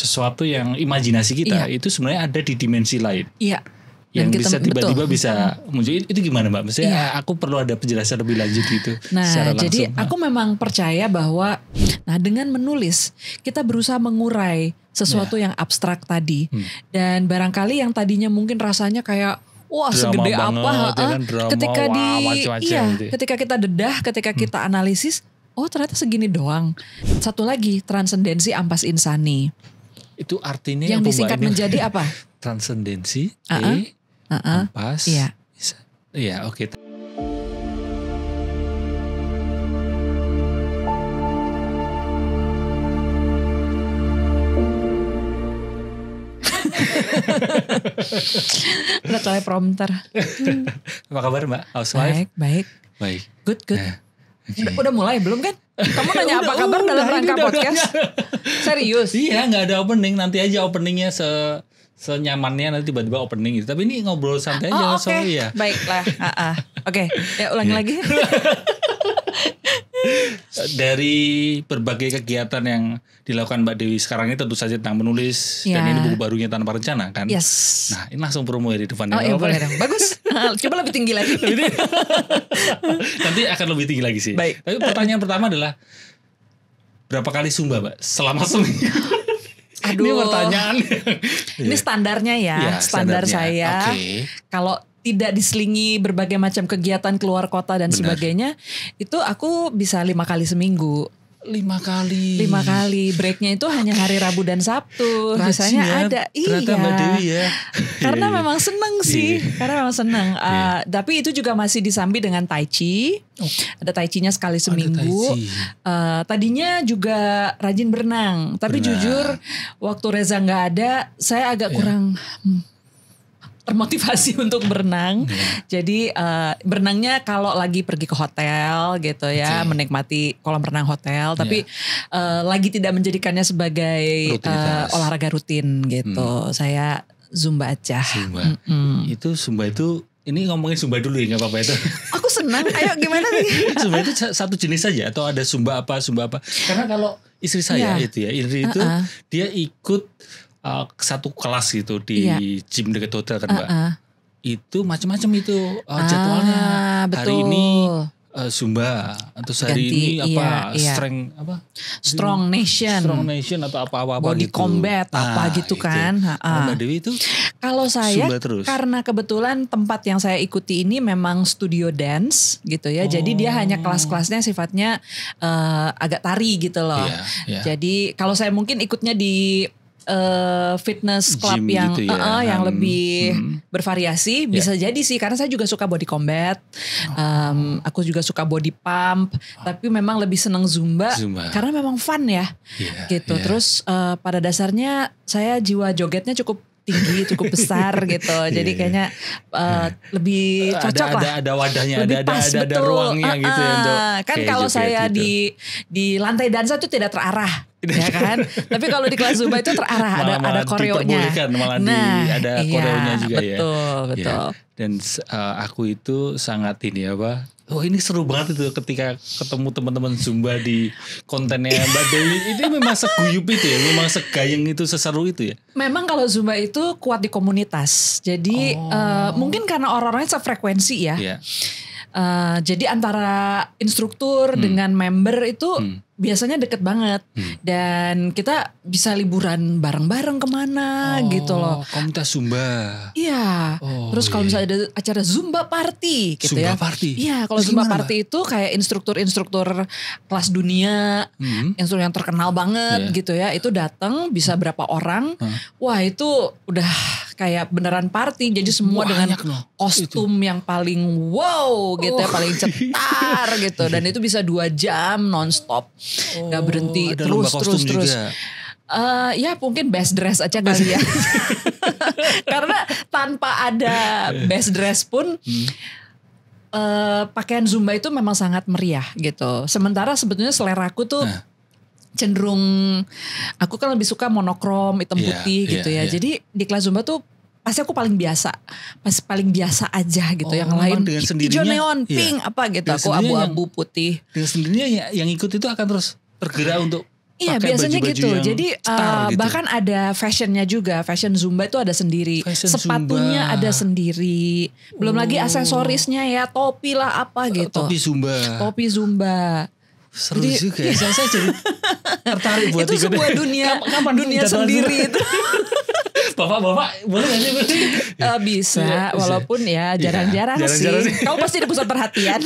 sesuatu yang imajinasi kita itu sebenarnya ada di dimensi lain. Iya. Yang bisa tiba-tiba bisa muncul. Itu gimana Mbak? Maksudnya aku perlu ada penjelasan lebih lanjut gitu. Nah, jadi aku memang percaya bahwa dengan menulis kita berusaha mengurai sesuatu yang abstrak tadi. Dan barangkali yang tadinya mungkin rasanya kayak wah drama segede banget, apa kan, drama, ketika gitu. Ketika kita dedah, ketika kita analisis, oh ternyata segini doang. Satu lagi, transendensi ampas insani. Itu artinya yang disingkat menjadi apa? Transendensi ampas. Iya, oke. Udah kayak prompter. Apa kabar Mbak? Housewife? Baik. Good. Okay. Udah mulai belum kan? Kamu nanya apa kabar dalam rangka podcast? Serius? Iya, nggak ada opening. Nanti aja openingnya senyamannya, nanti tiba-tiba opening gitu. Tapi ini ngobrol santai aja. Oke. Baiklah. Oke. Ya ulangi lagi. Dari berbagai kegiatan yang dilakukan Mbak Dewi sekarang ini tentu saja tentang menulis dan ini buku barunya Tanpa Rencana kan. Yes. Nah ini langsung promo ya di depannya. Oh iya boleh dong. Bagus. Coba lebih tinggi lagi. Nanti akan lebih tinggi lagi sih. Baik. Tapi pertanyaan pertama adalah berapa kali Zumba Mbak selama seminggu? Aduh. Ini pertanyaan. Ini standarnya ya standar saya. Kalau tidak diselingi berbagai macam kegiatan keluar kota dan sebagainya, itu aku bisa 5 kali seminggu. 5 kali. Breaknya itu hanya hari Rabu dan Sabtu. Biasanya ada. Ternyata Mbak Dewi ya. Karena memang seneng sih. Tapi itu juga masih disambi dengan Tai Chi. Ada Tai Chi-nya sekali seminggu. Tadinya juga rajin berenang. Tapi jujur waktu Reza gak ada, saya agak kurang termotivasi untuk berenang. Jadi berenangnya kalau lagi pergi ke hotel gitu ya, menikmati kolam renang hotel, tapi lagi tidak menjadikannya sebagai olahraga rutin gitu. Saya Zumba aja. Itu Zumba itu, ini ngomongin Zumba dulu ya, nggak apa-apa itu. Aku senang. Ayo gimana nih? Zumba itu satu jenis saja atau ada Zumba apa? Karena kalau istri saya Indri itu dia ikut satu kelas gitu di gym dekat hotel kan Mbak. Itu macam-macam itu jadwalnya. Betul. Hari ini Zumba atau hari ini Strong Nation atau apa-apa Body gitu. Combat apa gitu kan. Mbak Dewi itu kalau saya terus. Karena kebetulan tempat yang saya ikuti ini memang studio dance gitu ya. Jadi dia hanya kelas-kelasnya sifatnya agak tari gitu loh. Jadi kalau saya mungkin ikutnya di fitness club gym yang gitu ya. Yang lebih bervariasi bisa jadi sih, karena saya juga suka body combat, aku juga suka body pump, tapi memang lebih seneng Zumba. Karena memang fun ya, gitu. Terus pada dasarnya saya jiwa jogetnya cukup tinggi, cukup besar gitu. Jadi kayaknya lebih cocok lah. Ada wadahnya, lebih ada ruangnya gitu ya untuk kan kalau saya gitu. di lantai dansa itu tidak terarah. Ya kan, tapi kalau di kelas Zumba itu terarah, ada koreonya. Ada koreonya juga betul. Ya. Dan aku itu sangat ini seru banget itu ketika ketemu teman-teman Zumba di kontennya Mbak Dewi. Itu memang seguyup itu ya, memang segayeng itu, seseru itu ya. Memang kalau Zumba itu kuat di komunitas. Jadi mungkin karena orang-orangnya sefrekuensi ya. Jadi antara instruktur dengan member itu biasanya deket banget. Dan kita bisa liburan bareng-bareng kemana gitu loh. Komunitas Zumba. Iya. Terus kalau misalnya ada acara Zumba Party gitu Zumba ya. Party? Iya, kalau Zumba Party itu kayak instruktur-instruktur kelas dunia, instruktur yang terkenal banget gitu ya. Itu datang bisa berapa orang. Wah itu udah kayak beneran party. Jadi semua dengan kostum yang paling wow gitu ya. Paling cetar gitu. Dan itu bisa 2 jam nonstop. Gak berhenti terus. Ya mungkin best dress aja kali ya. Karena tanpa ada best dress pun pakaian Zumba itu memang sangat meriah gitu. Sementara sebetulnya selera aku tuh cenderung, aku kan lebih suka monokrom, hitam putih gitu ya. Jadi di kelas Zumba tuh pasti aku paling biasa aja gitu. Yang lain hijau neon, pink apa gitu. Aku abu-abu putih. Dengan sendirinya yang ikut itu akan terus tergerak untuk Iya biasanya gitu. Jadi gitu. Bahkan ada fashionnya juga. Fashion Zumba itu ada sendiri. Sepatunya Zumba. Ada sendiri. Belum lagi aksesorisnya ya, topi lah apa gitu. Topi Zumba. Seru jadi, juga ya. Saya jadi tertarik buat itu sebuah dunia sendiri itu. Bapak boleh gak sih? Bisa, walaupun ya jarang-jarang sih. Kamu pasti ada pusat perhatian.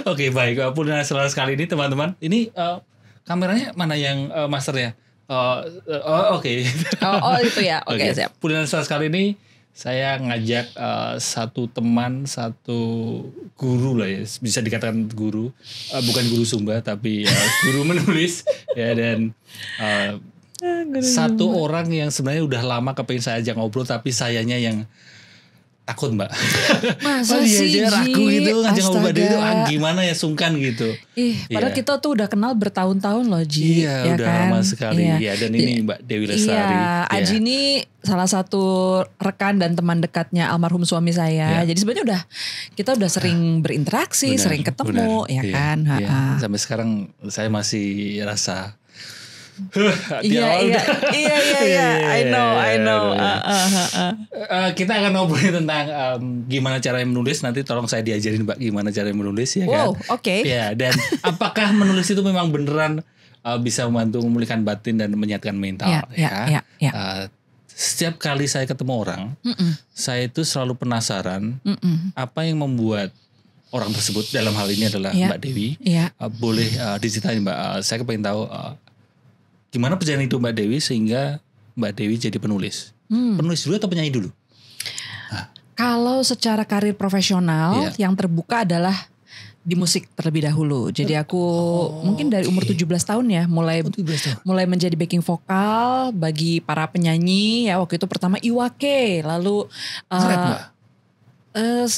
Oke, baik. Purnana Selasa kali ini teman-teman. Ini kameranya mana yang master ya? Oke. Oh itu ya. Oke, siap. Purnana Selasa kali ini saya ngajak satu teman, satu guru lah ya. Bisa dikatakan guru. Bukan guru Sumba tapi guru menulis ya, dan satu orang yang sebenarnya udah lama kepengen saya ajak ngobrol, tapi sayanya yang takut, Mbak. Masa sih dia ragu gitu ngajak ngobrol itu gimana ya, sungkan gitu. Padahal kita tuh udah kenal bertahun-tahun loh, Ji. Iya, ya udah kan? Lama sekali. Iya, dan ini Mbak Dewi Lestari. Iya, Aji ini salah satu rekan dan teman dekatnya almarhum suami saya. Jadi sebenarnya kita udah sering berinteraksi, sering ketemu, ya kan. Sampai sekarang saya masih rasa Iya. I know. Kita akan ngobrolin tentang gimana cara menulis. Nanti tolong saya diajarin, Mbak, gimana cara menulis ya kan. Oke. Ya, dan apakah menulis itu memang beneran bisa membantu memulihkan batin dan menyehatkan mental ya. Setiap kali saya ketemu orang, saya itu selalu penasaran apa yang membuat orang tersebut, dalam hal ini adalah Mbak Dewi, boleh diceritain, Mbak. Saya pengen tahu gimana perjalanan hidup Mbak Dewi sehingga Mbak Dewi jadi penulis? Penulis dulu atau penyanyi dulu? Kalau secara karir profesional yang terbuka adalah di musik terlebih dahulu. Jadi aku mungkin dari umur 17 tahun ya mulai menjadi backing vokal bagi para penyanyi ya. Waktu itu pertama Iwake, lalu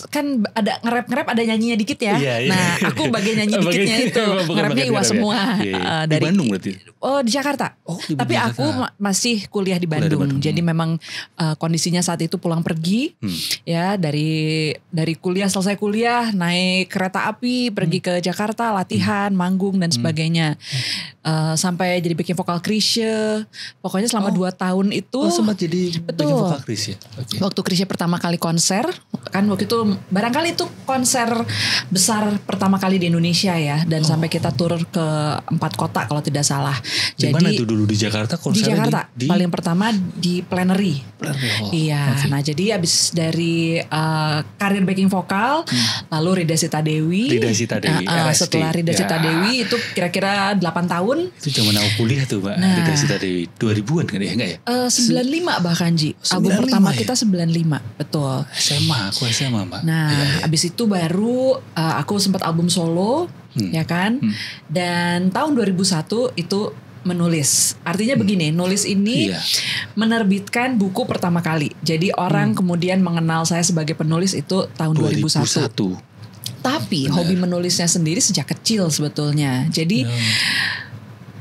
kan ada nge-rap ada nyanyinya dikit ya. Nah, aku bagian nyanyi dikitnya itu. Nge-rapnya Iwa semua. Dari Bandung berarti? Oh, di Jakarta. Tapi aku masih kuliah di Bandung. Jadi memang kondisinya saat itu pulang pergi ya, dari kuliah, selesai kuliah naik kereta api pergi ke Jakarta, latihan, manggung dan sebagainya. Sampai jadi backing vokal Chrisye. Pokoknya selama 2 tahun itu sempat jadi backing vokal Chrisye. Waktu Chrisye pertama kali konser kan, waktu itu barangkali itu konser besar pertama kali di Indonesia ya, dan sampai kita tur ke 4 kota kalau tidak salah. Di mana itu dulu, di Jakarta konser? Di Jakarta, paling pertama di Plenary. Iya, nah jadi abis dari karir backing vokal, lalu Rida Sita Dewi. Setelah Rida Sita Dewi itu kira-kira 8 tahun. Itu zaman aku kuliah tuh, Mbak. Rida Sita Dewi 2000-an kan ya, enggak ya? 95 bahkan, Ji. Album pertama kita 95, betul. Aku SMA, Mbak. Nah, abis itu baru aku sempat album solo, ya kan. Dan tahun 2001 itu menulis. Artinya begini, nulis ini menerbitkan buku pertama kali. Jadi orang kemudian mengenal saya sebagai penulis itu tahun 2001. Tapi hobi menulisnya sendiri sejak kecil sebetulnya. Jadi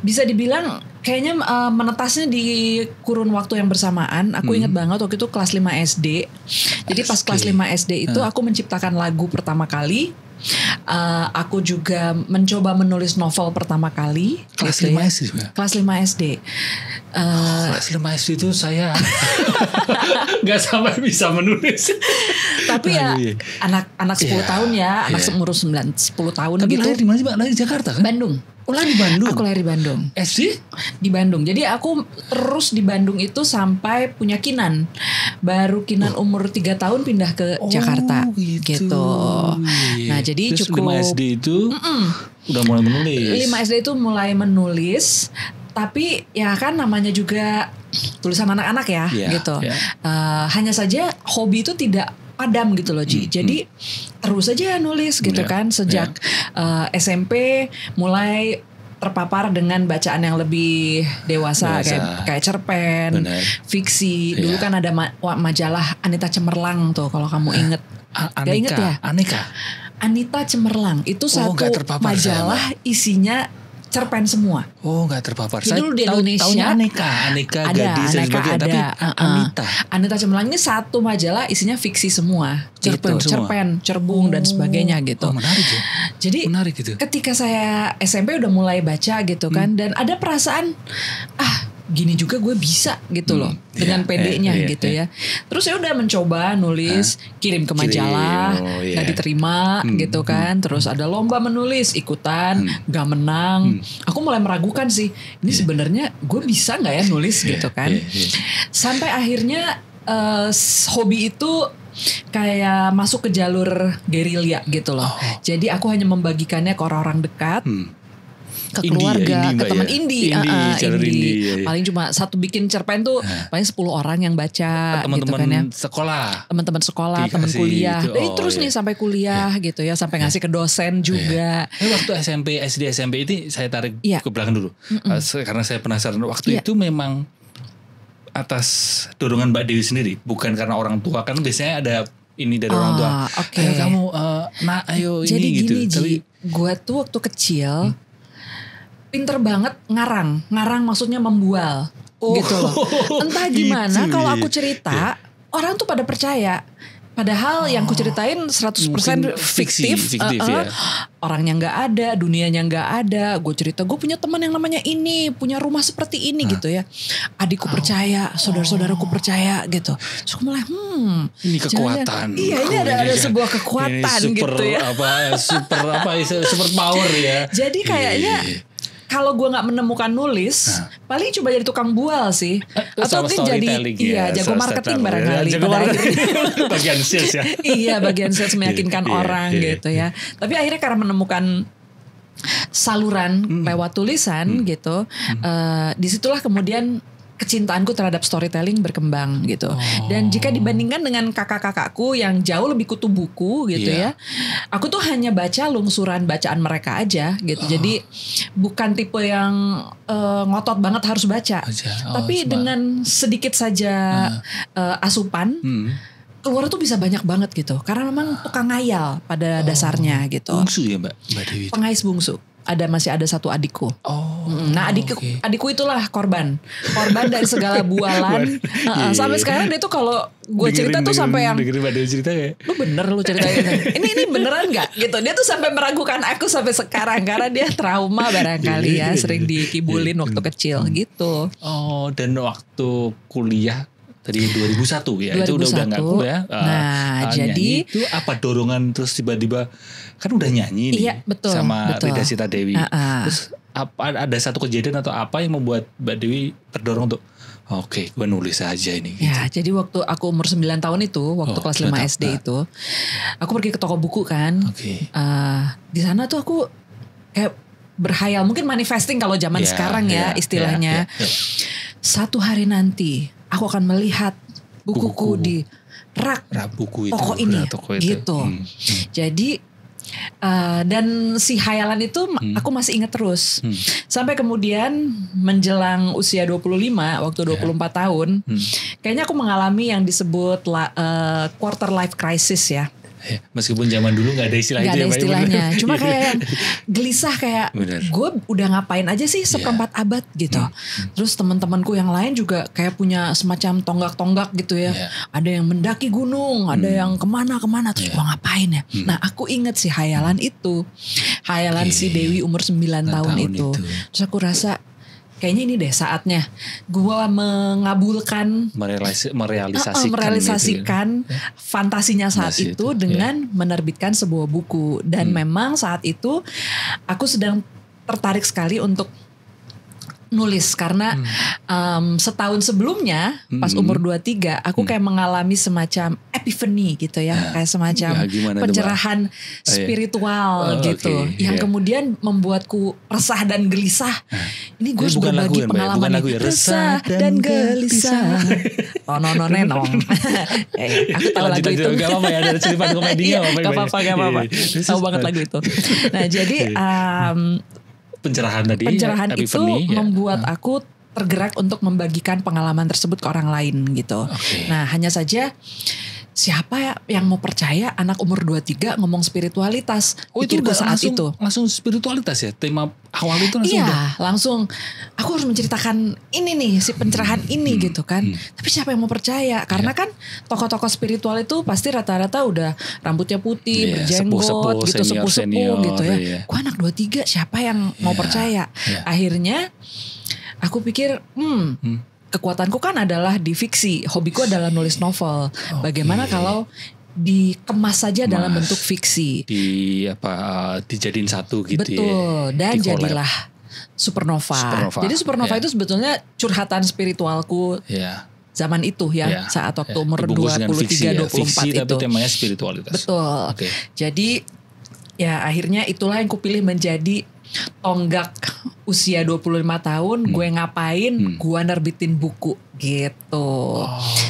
bisa dibilang kayaknya menetasnya di kurun waktu yang bersamaan. Aku ingat banget waktu itu kelas 5 SD. Jadi pas kelas 5 SD itu aku menciptakan lagu pertama kali. Aku juga mencoba menulis novel pertama kali. Kelas 5 SD juga? Kelas 5 SD. Kelas 5 SD itu saya gak sampai bisa menulis. Tapi ya anak 10 tahun ya. Anak umur 10 tahun. Tapi gitu. lahir di mana sih, Mbak? Lahir di Jakarta kan? Bandung. Lahir di Bandung? Aku lahir di Bandung. SD? Di Bandung. Jadi aku terus di Bandung itu sampai punya Kinan. Baru Kinan umur 3 tahun pindah ke Jakarta. Gitu. Nah jadi terus cukup. 5 SD itu udah mulai menulis. 5 SD itu mulai menulis. Tapi ya kan namanya juga tulisan anak-anak ya gitu. Hanya saja hobi itu tidak padam gitu loh, Ji. Jadi terus aja nulis gitu kan. Sejak SMP mulai terpapar dengan bacaan yang lebih dewasa. Kayak cerpen, fiksi. Dulu kan ada majalah Anita Cemerlang tuh kalau kamu inget. Gak inget ya? Aneka. Anita Cemerlang itu satu majalah isinya cerpen semua. Oh, nggak terpapar. Jadi dulu di Indonesia aneka ada, gadis dan sebagainya. Tapi Anita Cemerlang ini satu majalah isinya fiksi semua. Cerpen, cerbung dan sebagainya gitu. Oh, menarik ya. Jadi menarik gitu. Ketika saya SMP udah mulai baca gitu kan, dan ada perasaan gini juga gue bisa gitu loh, dengan PD-nya gitu ya. Terus saya udah mencoba nulis, kirim ke majalah, gak diterima gitu kan. Terus ada lomba menulis, ikutan, gak menang. Aku mulai meragukan sih, ini sebenarnya gue bisa gak ya nulis gitu kan. Sampai akhirnya hobi itu kayak masuk ke jalur gerilya gitu loh. Jadi aku hanya membagikannya ke orang-orang dekat, ke keluarga, ke teman indie. Paling cuma satu bikin cerpen tuh paling 10 orang yang baca teman-teman gitu kan ya. Teman-teman sekolah, teman kuliah. Gitu. Jadi terus nih sampai kuliah gitu ya, sampai ngasih ke dosen juga. Waktu SD SMP ini saya tarik ke belakang dulu. Karena saya penasaran waktu itu memang atas dorongan Mbak Dewi sendiri, bukan karena orang tua, kan biasanya ada ini dari orang tua. Ayo kamu ayo jadi ini gitu. Jadi gue tuh waktu kecil pinter banget ngarang maksudnya membual gitu loh. Entah gimana gitu. Kalau aku cerita orang tuh pada percaya. Padahal yang ku ceritain 100% fiktif ya. Orangnya gak ada, dunianya gak ada. Gue cerita gue punya teman yang namanya ini, punya rumah seperti ini gitu ya. Adikku percaya, saudara-saudaraku percaya gitu. Terus aku mulai ini kekuatan. Iya, ini ada sebuah kekuatan ini super, gitu ya. Super power ya. Jadi kayaknya kalau gue nggak menemukan nulis, paling coba jadi tukang bual sih, atau mungkin jadi jago marketing barangkali. Bagian sales ya. Iya, bagian sales meyakinkan orang gitu ya. Tapi akhirnya karena menemukan saluran lewat tulisan gitu, disitulah kemudian kecintaanku terhadap storytelling berkembang gitu. Dan jika dibandingkan dengan kakak-kakakku yang jauh lebih kutu buku gitu ya, aku tuh hanya baca lungsuran bacaan mereka aja gitu. Jadi bukan tipe yang ngotot banget harus baca. Tapi dengan sedikit saja asupan, keluar tuh bisa banyak banget gitu. Karena memang tukang ngayal pada dasarnya gitu. Bungsu ya Mbak Dewi? Pengais bungsu. Masih ada satu adikku. Nah adikku itulah korban dari segala bualan. Sampai sekarang dia tuh kalau gue cerita tuh sampai yang dengerin Mbak Dewi cerita ya. Lu ceritain ini beneran nggak gitu. Dia tuh sampai meragukan aku sampai sekarang karena dia trauma barangkali ya, sering dikibulin waktu kecil gitu. Dan waktu kuliah tadi 2001 ya, 2001. Itu udah nggak kuliah. Jadi itu apa dorongan terus tiba-tiba kan udah nyanyi nih sama Rida Sita Dewi. Terus ada satu kejadian atau apa yang membuat Mbak Dewi terdorong untuk oke, gue nulis aja ini gitu. Ya, jadi waktu aku umur 9 tahun itu, waktu kelas 5 SD itu, aku pergi ke toko buku kan. Di sana tuh aku kayak berhayal, mungkin manifesting kalau zaman sekarang ya istilahnya. Suatu hari nanti aku akan melihat bukuku di rak buku itu, toko ini gitu. Jadi dan si hayalan itu aku masih ingat terus. Sampai kemudian menjelang usia 25, waktu 24 tahun, kayaknya aku mengalami yang disebut quarter life crisis ya. Meskipun zaman dulu gak ada istilah itu. Gak ada istilahnya. Cuma kayak yang gelisah kayak gue udah ngapain aja sih seperempat abad gitu. Terus teman-temanku yang lain juga kayak punya semacam tonggak-tonggak gitu ya. Ada yang mendaki gunung, ada yang kemana-kemana. Terus gue ngapain ya. Nah aku inget sih hayalan itu. Hayalan si Dewi umur 9 tahun itu. Terus aku rasa kayaknya ini deh saatnya gue mengabulkan, merealisasikan fantasinya saat itu dengan menerbitkan sebuah buku. Dan memang saat itu aku sedang tertarik sekali untuk nulis karena setahun sebelumnya pas umur 23 aku kayak mengalami semacam epiphany gitu ya, kayak semacam pencerahan spiritual gitu yang kemudian membuaku resah dan gelisah. Ini gue sudah bagi pengalaman resah dan gelisah. Nenong. Aku tahu lagu itu. Gak apa-apa ya, ada cerita komedinya. Gak apa-apa. Tahu banget lagu itu. Nah jadi pencerahan itu membuat aku tergerak untuk membagikan pengalaman tersebut ke orang lain gitu. Nah hanya saja siapa ya yang mau percaya anak umur 23 ngomong spiritualitas? Itu Pikirku saat itu. Langsung spiritualitas ya? Tema awal itu langsung langsung aku harus menceritakan ini nih, si pencerahan ini gitu kan. Tapi siapa yang mau percaya? Karena kan tokoh-tokoh spiritual itu pasti rata-rata udah rambutnya putih, berjenggot gitu, sepuh-sepuh gitu ya. Gua anak 23, siapa yang mau percaya? Akhirnya aku pikir kekuatanku kan adalah di fiksi, hobiku adalah nulis novel. Bagaimana kalau dikemas saja dalam bentuk fiksi, dijadiin satu gitu. Betul, dan jadilah Supernova. Jadi Supernova itu sebetulnya curhatan spiritualku zaman itu ya, saat waktu umur 23-24 fiksi, itu. Tapi temanya spiritualitas. Betul. Jadi ya akhirnya itulah yang kupilih menjadi tonggak usia 25 tahun, gue ngapain? Gue nerbitin buku gitu.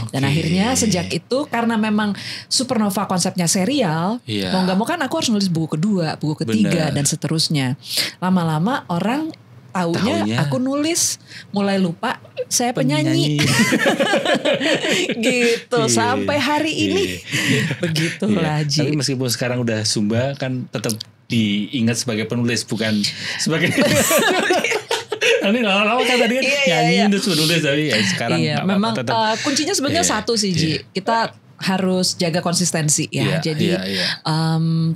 Dan akhirnya sejak itu karena memang Supernova konsepnya serial, mau gak mau kan aku harus nulis buku kedua, buku ketiga dan seterusnya. Lama-lama orang taunya aku nulis, mulai lupa saya penyanyi. Gitu sampai hari ini. Begitulah Ji. Tapi meskipun sekarang udah Sumba kan tetap diingat sebagai penulis, bukan sebagai nanti lama-lama kan tadi kan nyanyi terus penulis, tapi sekarang memang kuncinya sebenarnya satu sih Ji, kita harus jaga konsistensi ya. Jadi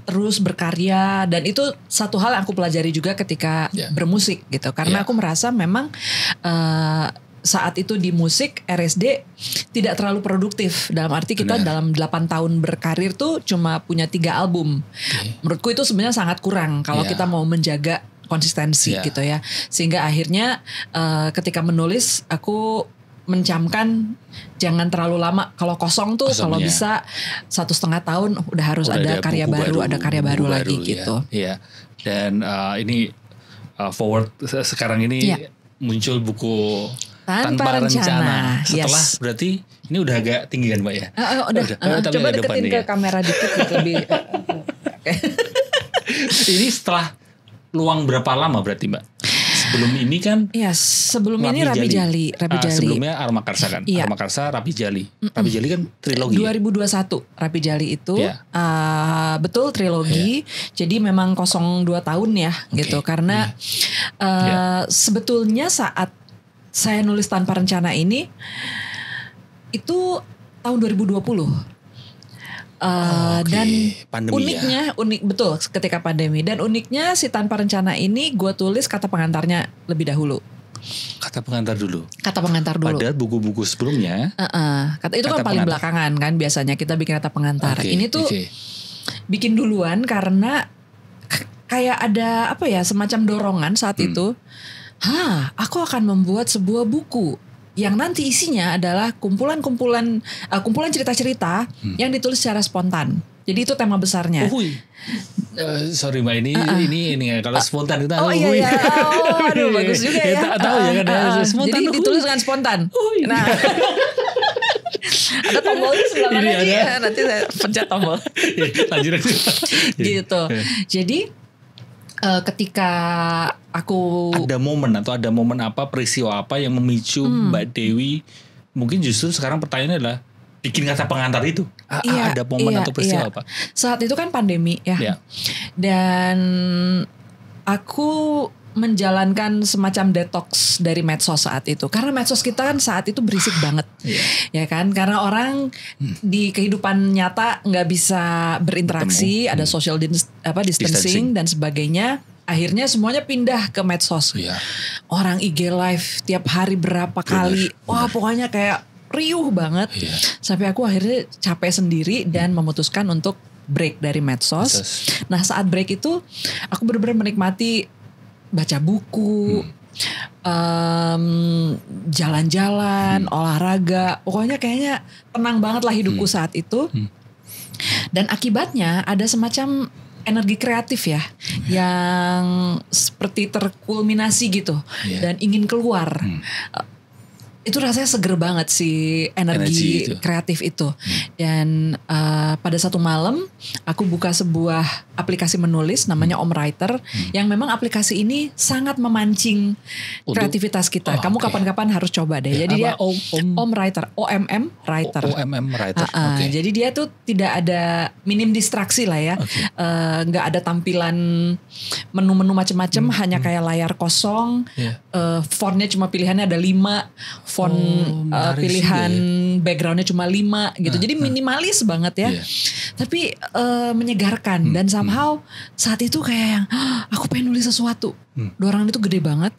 terus berkarya, dan itu satu hal yang aku pelajari juga ketika bermusik gitu, karena aku merasa memang saat itu di musik RSD tidak terlalu produktif. Dalam arti kita dalam 8 tahun berkarir tuh cuma punya 3 album. Menurutku itu sebenarnya sangat kurang kalau kita mau menjaga konsistensi gitu ya. Sehingga akhirnya ketika menulis aku mencamkan jangan terlalu lama. Kalau kosong tuh kalau bisa 1,5 tahun udah harus ada karya baru, ada karya baru lagi gitu. Iya. Dan ini forward sekarang ini muncul buku Tanpa Rencana. Setelah berarti ini udah agak tinggi kan Mbak ya? Udah. Coba deketin ke kamera dikit gitu lebih. Ini setelah luang berapa lama berarti Mbak? Sebelum ini kan? Iya, sebelum ini Rapi Jali. Sebelumnya Aroma Karsa kan? Aroma Karsa, Rapi Jali. Rapi Jali kan trilogi. 2021 Rapi Jali itu betul trilogi. Jadi memang 02 tahun ya gitu. Karena sebetulnya saat saya nulis Tanpa Rencana ini itu tahun 2020. Dan pandemi uniknya unik betul ketika pandemi, dan uniknya si Tanpa Rencana ini gue tulis kata pengantarnya lebih dahulu. Kata pengantar dulu. Padahal buku-buku sebelumnya kata itu kan paling belakangan kan, biasanya kita bikin kata pengantar. Ini tuh bikin duluan karena kayak ada apa ya, semacam dorongan saat itu. Aku akan membuat sebuah buku yang nanti isinya adalah kumpulan cerita-cerita yang ditulis secara spontan. Jadi itu tema besarnya. Sorry Mbak, ini kalau spontan itu aduh bagus juga ya. Tahu ya kan spontan. Jadi ditulis dengan spontan. Nah, ada tombolnya sebelah mana sih? Nanti saya pencet tombol. Lanjut. Gitu. Jadi ketika aku ada momen apa, peristiwa apa yang memicu Mbak Dewi, mungkin justru sekarang pertanyaannya adalah bikin kata pengantar itu. Ada momen atau peristiwa apa? Saat itu kan pandemi ya. Dan aku menjalankan semacam detox dari medsos saat itu, karena medsos kita kan saat itu berisik banget, ya kan, karena orang di kehidupan nyata nggak bisa berinteraksi, ada social distancing dan sebagainya. Akhirnya semuanya pindah ke medsos. Orang IG live tiap hari berapa kali, pokoknya kayak riuh banget. Sampai aku akhirnya capek sendiri dan memutuskan untuk break dari medsos. Nah saat break itu aku benar-benar menikmati baca buku, jalan-jalan, olahraga, pokoknya kayaknya tenang banget lah hidupku saat itu. Dan akibatnya ada semacam energi kreatif ya, yang seperti terkulminasi gitu dan ingin keluar. itu rasanya seger banget si energi kreatif itu. Dan pada satu malam aku buka sebuah aplikasi menulis namanya Om Writer, yang memang aplikasi ini sangat memancing kreativitas kita. Kamu kapan-kapan harus coba deh. Jadi dia Om Writer, OMM Writer. OMM Writer. Jadi dia tuh tidak ada minim distraksi lah ya. Nggak ada tampilan menu-menu macam-macam, hanya kayak layar kosong. Fontnya cuma pilihannya ada 5. Font pilihan backgroundnya cuma 5 gitu. Jadi minimalis banget ya. Tapi menyegarkan. Dan somehow saat itu kayak yang aku pengen nulis sesuatu. Dorongan itu gede banget.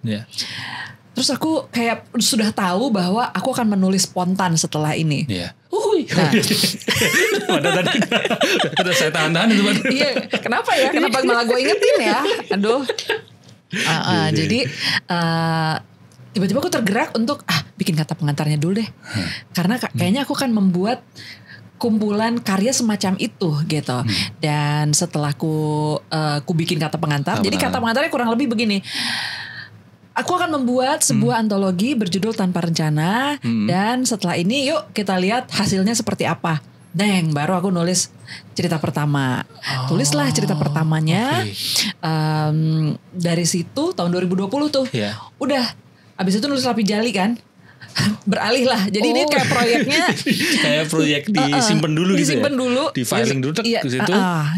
Terus aku kayak sudah tahu bahwa aku akan menulis spontan setelah ini. Nah. Udah saya tahan-tahan itu. Iya, kenapa ya? Kenapa malah gue ingetin ya? Aduh. Jadi tiba-tiba aku tergerak untuk bikin kata pengantarnya dulu deh. Karena kayaknya aku akan membuat kumpulan karya semacam itu gitu. Dan setelah aku bikin kata pengantar, jadi kata pengantarnya kurang lebih begini. Aku akan membuat sebuah antologi berjudul Tanpa Rencana, dan setelah ini yuk kita lihat hasilnya seperti apa. Baru aku nulis cerita pertama. Tulislah cerita pertamanya. Dari situ tahun 2020 tuh. Udah, abis itu nulis Rapi Jali kan. Beralih lah. Jadi ini kayak proyeknya kayak proyek disimpan dulu gitu ya. Disimpan dulu. Di filing dulu iya, ke situ.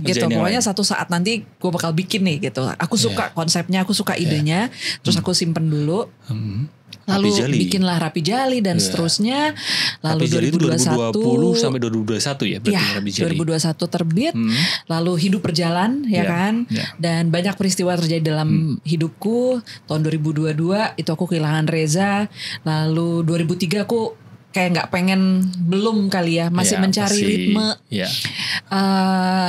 Gitu. Pokoknya satu saat nanti gue bakal bikin nih gitu. Aku suka konsepnya, aku suka idenya. Terus aku simpen dulu. Lalu bikinlah Rapi Jali dan seterusnya. Lalu Rapi Jali 2021 sampai 2021 ya berarti Rapi Jali. 2021 terbit. Lalu hidup berjalan ya kan. Dan banyak peristiwa terjadi dalam hidupku. Tahun 2022 itu aku kehilangan Reza. Lalu 2003 aku kayak nggak pengen, belum kali ya, masih mencari ritme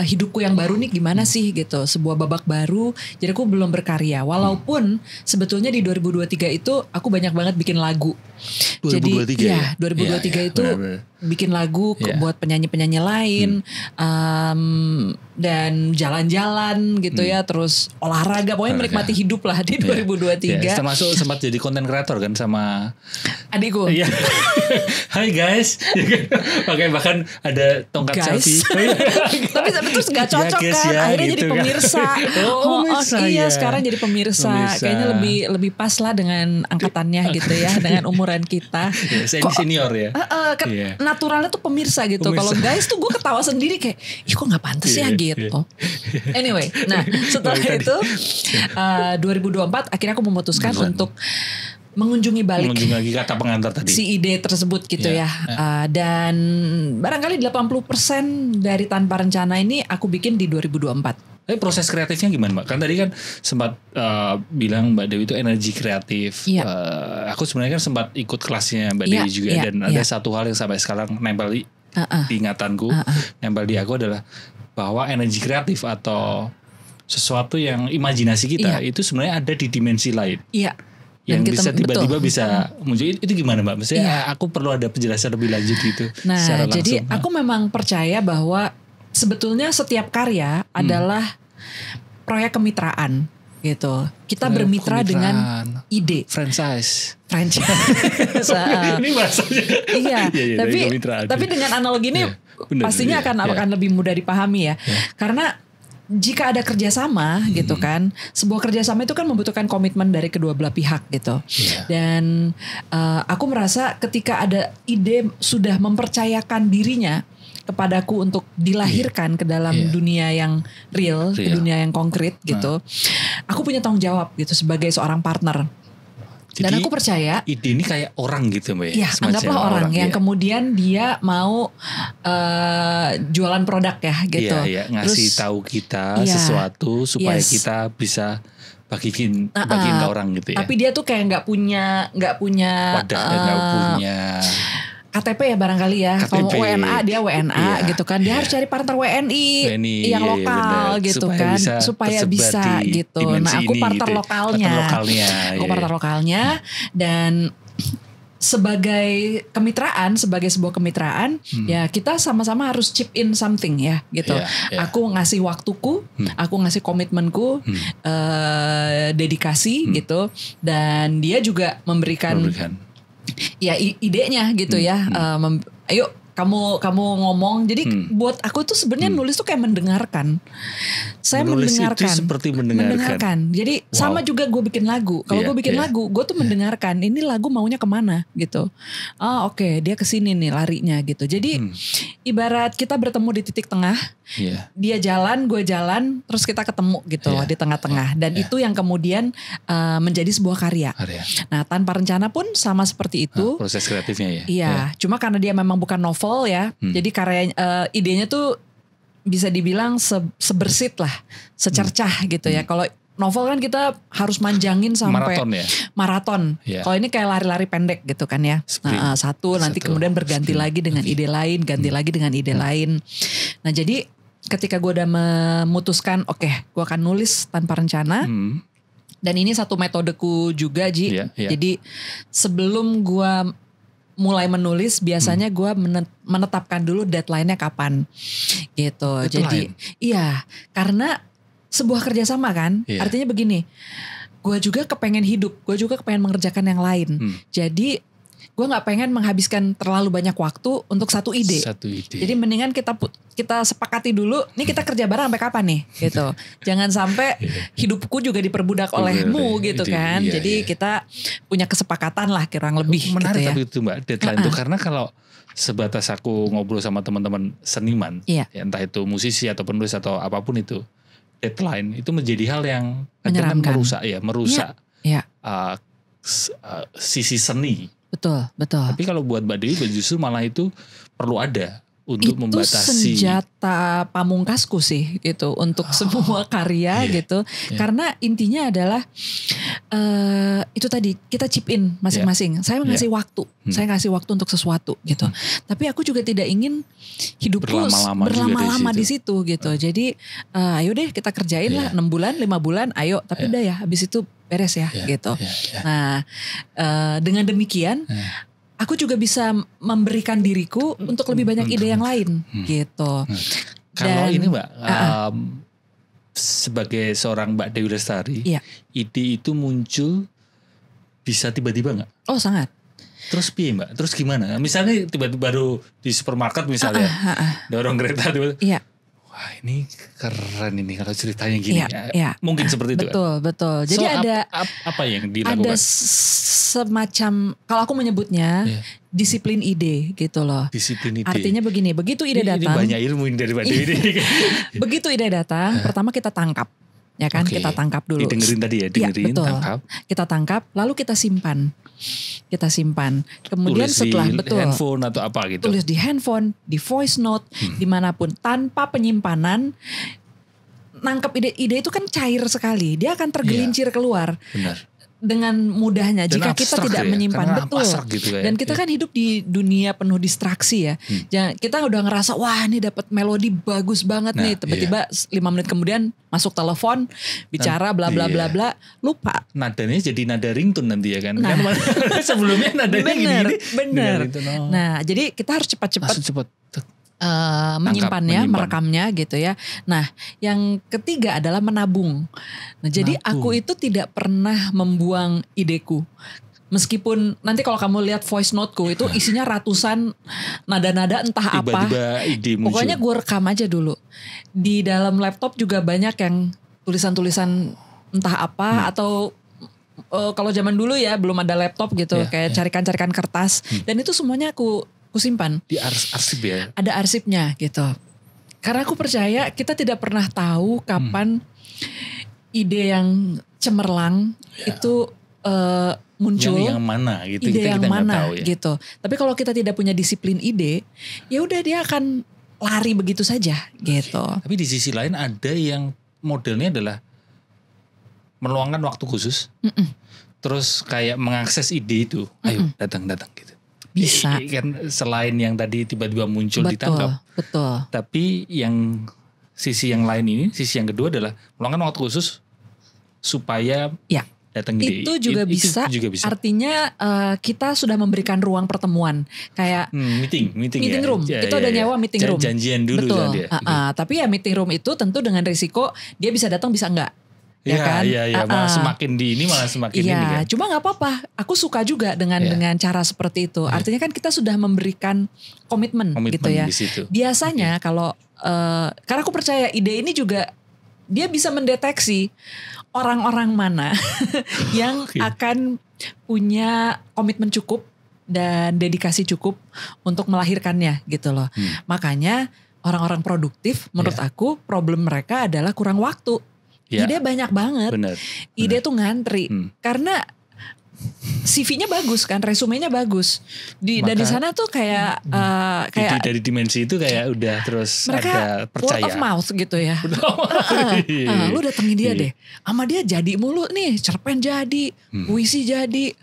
hidupku yang baru nih gimana sih gitu, sebuah babak baru. Jadi aku belum berkarya, walaupun sebetulnya di 2023 itu aku banyak banget bikin lagu. 2023 Jadi 2023 itu benar. Bikin lagu buat penyanyi-penyanyi lain, dan jalan-jalan gitu ya, terus olahraga, pokoknya menikmati hidup lah di 2023. Termasuk sempat jadi konten kreator kan sama adikku. Hai guys, pakai bahkan ada tongkat selfie. Tapi terus nggak cocok kan, akhirnya gitu jadi pemirsa. Iya, sekarang jadi pemirsa. Kayaknya lebih pas lah dengan angkatannya gitu ya, dengan umuran kita. Senior ya. Naturalnya tuh pemirsa gitu. Kalau guys tuh gue ketawa sendiri kayak, ih kok nggak pantas ya gitu. Anyway, nah setelah itu 2024 akhirnya aku memutuskan untuk mengunjungi lagi kata pengantar tadi. Si ide tersebut gitu ya. Dan barangkali 80% dari Tanpa Rencana ini aku bikin di 2024. Tapi proses kreatifnya gimana Mbak? Kan tadi kan sempat bilang Mbak Dewi itu energi kreatif. Aku sebenarnya kan sempat ikut kelasnya Mbak Dewi juga. Dan ada satu hal yang sampai sekarang nempel di ingatanku, nempel di aku adalah bahwa energi kreatif atau sesuatu yang imajinasi kita itu sebenarnya ada di dimensi lain. Yang kita, bisa tiba-tiba bisa muncul. Itu gimana Mbak? Maksudnya aku perlu ada penjelasan lebih lanjut gitu. Nah jadi aku memang percaya bahwa sebetulnya setiap karya adalah proyek kemitraan gitu. Kita bermitra dengan ide. Franchise. Ini bahasanya. Iya. Tapi dengan analogi ini pastinya akan lebih mudah dipahami ya. Karena jika ada kerjasama gitu kan, sebuah kerjasama itu kan membutuhkan komitmen dari kedua belah pihak gitu. Dan aku merasa ketika ada ide sudah mempercayakan dirinya kepadaku untuk dilahirkan ke dalam dunia yang real, ke dunia yang konkret gitu. Aku punya tanggung jawab gitu sebagai seorang partner. Jadi, dan aku percaya ide ini kayak orang gitu Mbak ya. Anggaplah orang yang kemudian dia mau jualan produk ya gitu. Ngasih tahu kita sesuatu supaya kita bisa bagiin ke orang gitu ya. Tapi dia tuh kayak nggak punya wadah, nggak punya KTP ya barangkali ya. Kalau WNA dia WNA gitu kan. Dia harus cari partner WNI yang lokal gitu kan. Supaya bisa gitu. Nah aku partner lokalnya. Aku partner lokalnya. Dan sebagai sebuah kemitraan ya kita sama-sama harus chip in something ya gitu. Aku ngasih waktuku, aku ngasih komitmenku, dedikasi gitu. Dan dia juga memberikan ya idenya gitu ya. Ayo kamu ngomong. Jadi buat aku tuh sebenarnya nulis tuh kayak mendengarkan. Saya menulis mendengarkan. Itu seperti mendengarkan. Jadi sama juga gue bikin lagu. Kalau gue bikin lagu, gue tuh mendengarkan. Ini lagu maunya kemana gitu. Oke, dia kesini nih larinya gitu. Jadi ibarat kita bertemu di titik tengah. Dia jalan, gue jalan, terus kita ketemu gitu di tengah-tengah. Dan itu yang kemudian menjadi sebuah karya. Nah, tanpa rencana pun sama seperti itu. Proses kreatifnya ya. Iya, cuma karena dia memang bukan novel ya. Jadi karya idenya tuh bisa dibilang sebersit lah, secercah gitu ya. Kalau novel kan kita harus manjangin sampai maraton. Kalau ini kayak lari-lari pendek gitu kan ya. Satu nanti kemudian berganti lagi dengan ide lain, ganti lagi dengan ide lain. Nah, jadi ketika gue udah memutuskan, oke, gue akan nulis tanpa rencana. Dan ini satu metodeku juga, Ji. Jadi sebelum gue mulai menulis, biasanya gue menetapkan dulu deadline-nya kapan gitu. Jadi iya, karena sebuah kerjasama kan, artinya begini, gue juga kepengen hidup, gue juga kepengen mengerjakan yang lain. Jadi gue nggak pengen menghabiskan terlalu banyak waktu untuk satu ide. Jadi mendingan kita sepakati dulu, nih kita kerja bareng sampai kapan nih, gitu. Jangan sampai hidupku juga diperbudak olehmu, gitu kan. Jadi kita punya kesepakatan lah kurang lebih. Menarik gitu ya. tapi itu Mbak, deadline itu karena kalau sebatas aku ngobrol sama teman-teman seniman, ya, entah itu musisi atau penulis atau apapun itu, deadline itu menjadi hal yang kadang merusak sisi seni. Betul. Tapi kalau buat Mbak Dewi justru malah itu perlu ada untuk membatasi. Itu senjata pamungkasku sih gitu untuk semua karya gitu. Karena intinya adalah itu tadi kita chip in masing-masing. Saya ngasih waktu, saya ngasih waktu untuk sesuatu gitu. Tapi aku juga tidak ingin hidupku berlama-lama di situ gitu. Jadi ayo deh kita kerjain lah 6 bulan, 5 bulan, ayo. Tapi udah ya habis itu beres ya gitu. Nah dengan demikian aku juga bisa memberikan diriku untuk lebih banyak ide yang lain gitu. Kalau ini Mbak, sebagai seorang Mbak Dewi Lestari, ide itu muncul bisa tiba-tiba nggak? Oh sangat. Terus piye Mbak? Terus gimana? Misalnya tiba-tiba baru di supermarket misalnya, dorong kereta tiba-tiba. Wah ini keren ini kalau ceritanya gini mungkin seperti itu betul. Jadi apa yang dilakukan? Ada semacam, kalau aku menyebutnya disiplin ide gitu loh. Disiplin ide. Artinya begini, begitu ide datang. Ini banyak ilmu dari Mbak Dewi. Begitu ide datang, pertama kita tangkap. Ya kan, kita tangkap dulu. Didengerin tadi ya, betul. Tangkap. Kita tangkap, lalu kita simpan. Kemudian tulis setelah di handphone atau apa gitu. Tulis di handphone, di voice note, dimanapun, tanpa penyimpanan. Nangkep ide itu kan cair sekali, dia akan tergelincir keluar. Benar. Dengan mudahnya jika kita tidak menyimpan, betul. Gitu Dan kita kan hidup di dunia penuh distraksi ya. Kita udah ngerasa wah ini dapat melodi bagus banget nih, tiba-tiba 5 menit kemudian masuk telepon bicara bla bla bla bla, lupa. Nadanya jadi nada ringtone nanti ya kan. Kan sebelumnya nadanya gini-gini. Bener. Nah, jadi kita harus cepat-cepat menyimpannya, merekamnya gitu ya. Nah, yang ketiga adalah menabung. Nah, jadi aku itu tidak pernah membuang ideku. Meskipun nanti kalau kamu lihat voice noteku itu isinya ratusan nada-nada entah tiba-tiba ide muncul. Pokoknya gue rekam aja dulu. Di dalam laptop juga banyak yang tulisan-tulisan entah apa atau kalau zaman dulu ya belum ada laptop gitu, kayak carikan-carikan kertas dan itu semuanya aku simpan. Di arsip ya? Ada arsipnya gitu. Karena aku percaya kita tidak pernah tahu kapan ide yang cemerlang itu muncul. Yang mana gitu. Ide yang mana tahu, ya. gitu. Tapi kalau kita tidak punya disiplin ide, ya udah dia akan lari begitu saja gitu. Tapi di sisi lain ada yang modelnya adalah meluangkan waktu khusus. Terus kayak mengakses ide itu. Ayo datang gitu. Bisa. Kan selain yang tadi tiba-tiba muncul ditangkap. Betul. Tapi yang sisi yang lain ini, sisi yang kedua adalah meluangkan waktu khusus supaya datang ide. Itu juga bisa. Artinya kita sudah memberikan ruang pertemuan. Kayak meeting room. Itu ada nyewa meeting room. Janjian dulu. Betul. Tapi ya meeting room itu tentu dengan risiko dia bisa datang bisa enggak. ya kan? Iya, malah semakin di ini malah semakin ini kan. Cuma nggak apa-apa. Aku suka juga dengan cara seperti itu. Artinya kan kita sudah memberikan komitmen gitu ya. Biasanya kalau karena aku percaya ide ini juga dia bisa mendeteksi orang-orang mana yang akan punya komitmen cukup dan dedikasi cukup untuk melahirkannya gitu loh. Makanya orang-orang produktif menurut aku problem mereka adalah kurang waktu. Ide banyak banget. Bener. Ide tuh ngantri. Karena CV-nya bagus kan, resumenya bagus. Dan di sana tuh kayak dari dimensi itu kayak udah terus mereka ada percaya. Word of mouth gitu ya. Lu datengin dia deh. Sama dia jadi mulu nih, cerpen jadi, puisi jadi.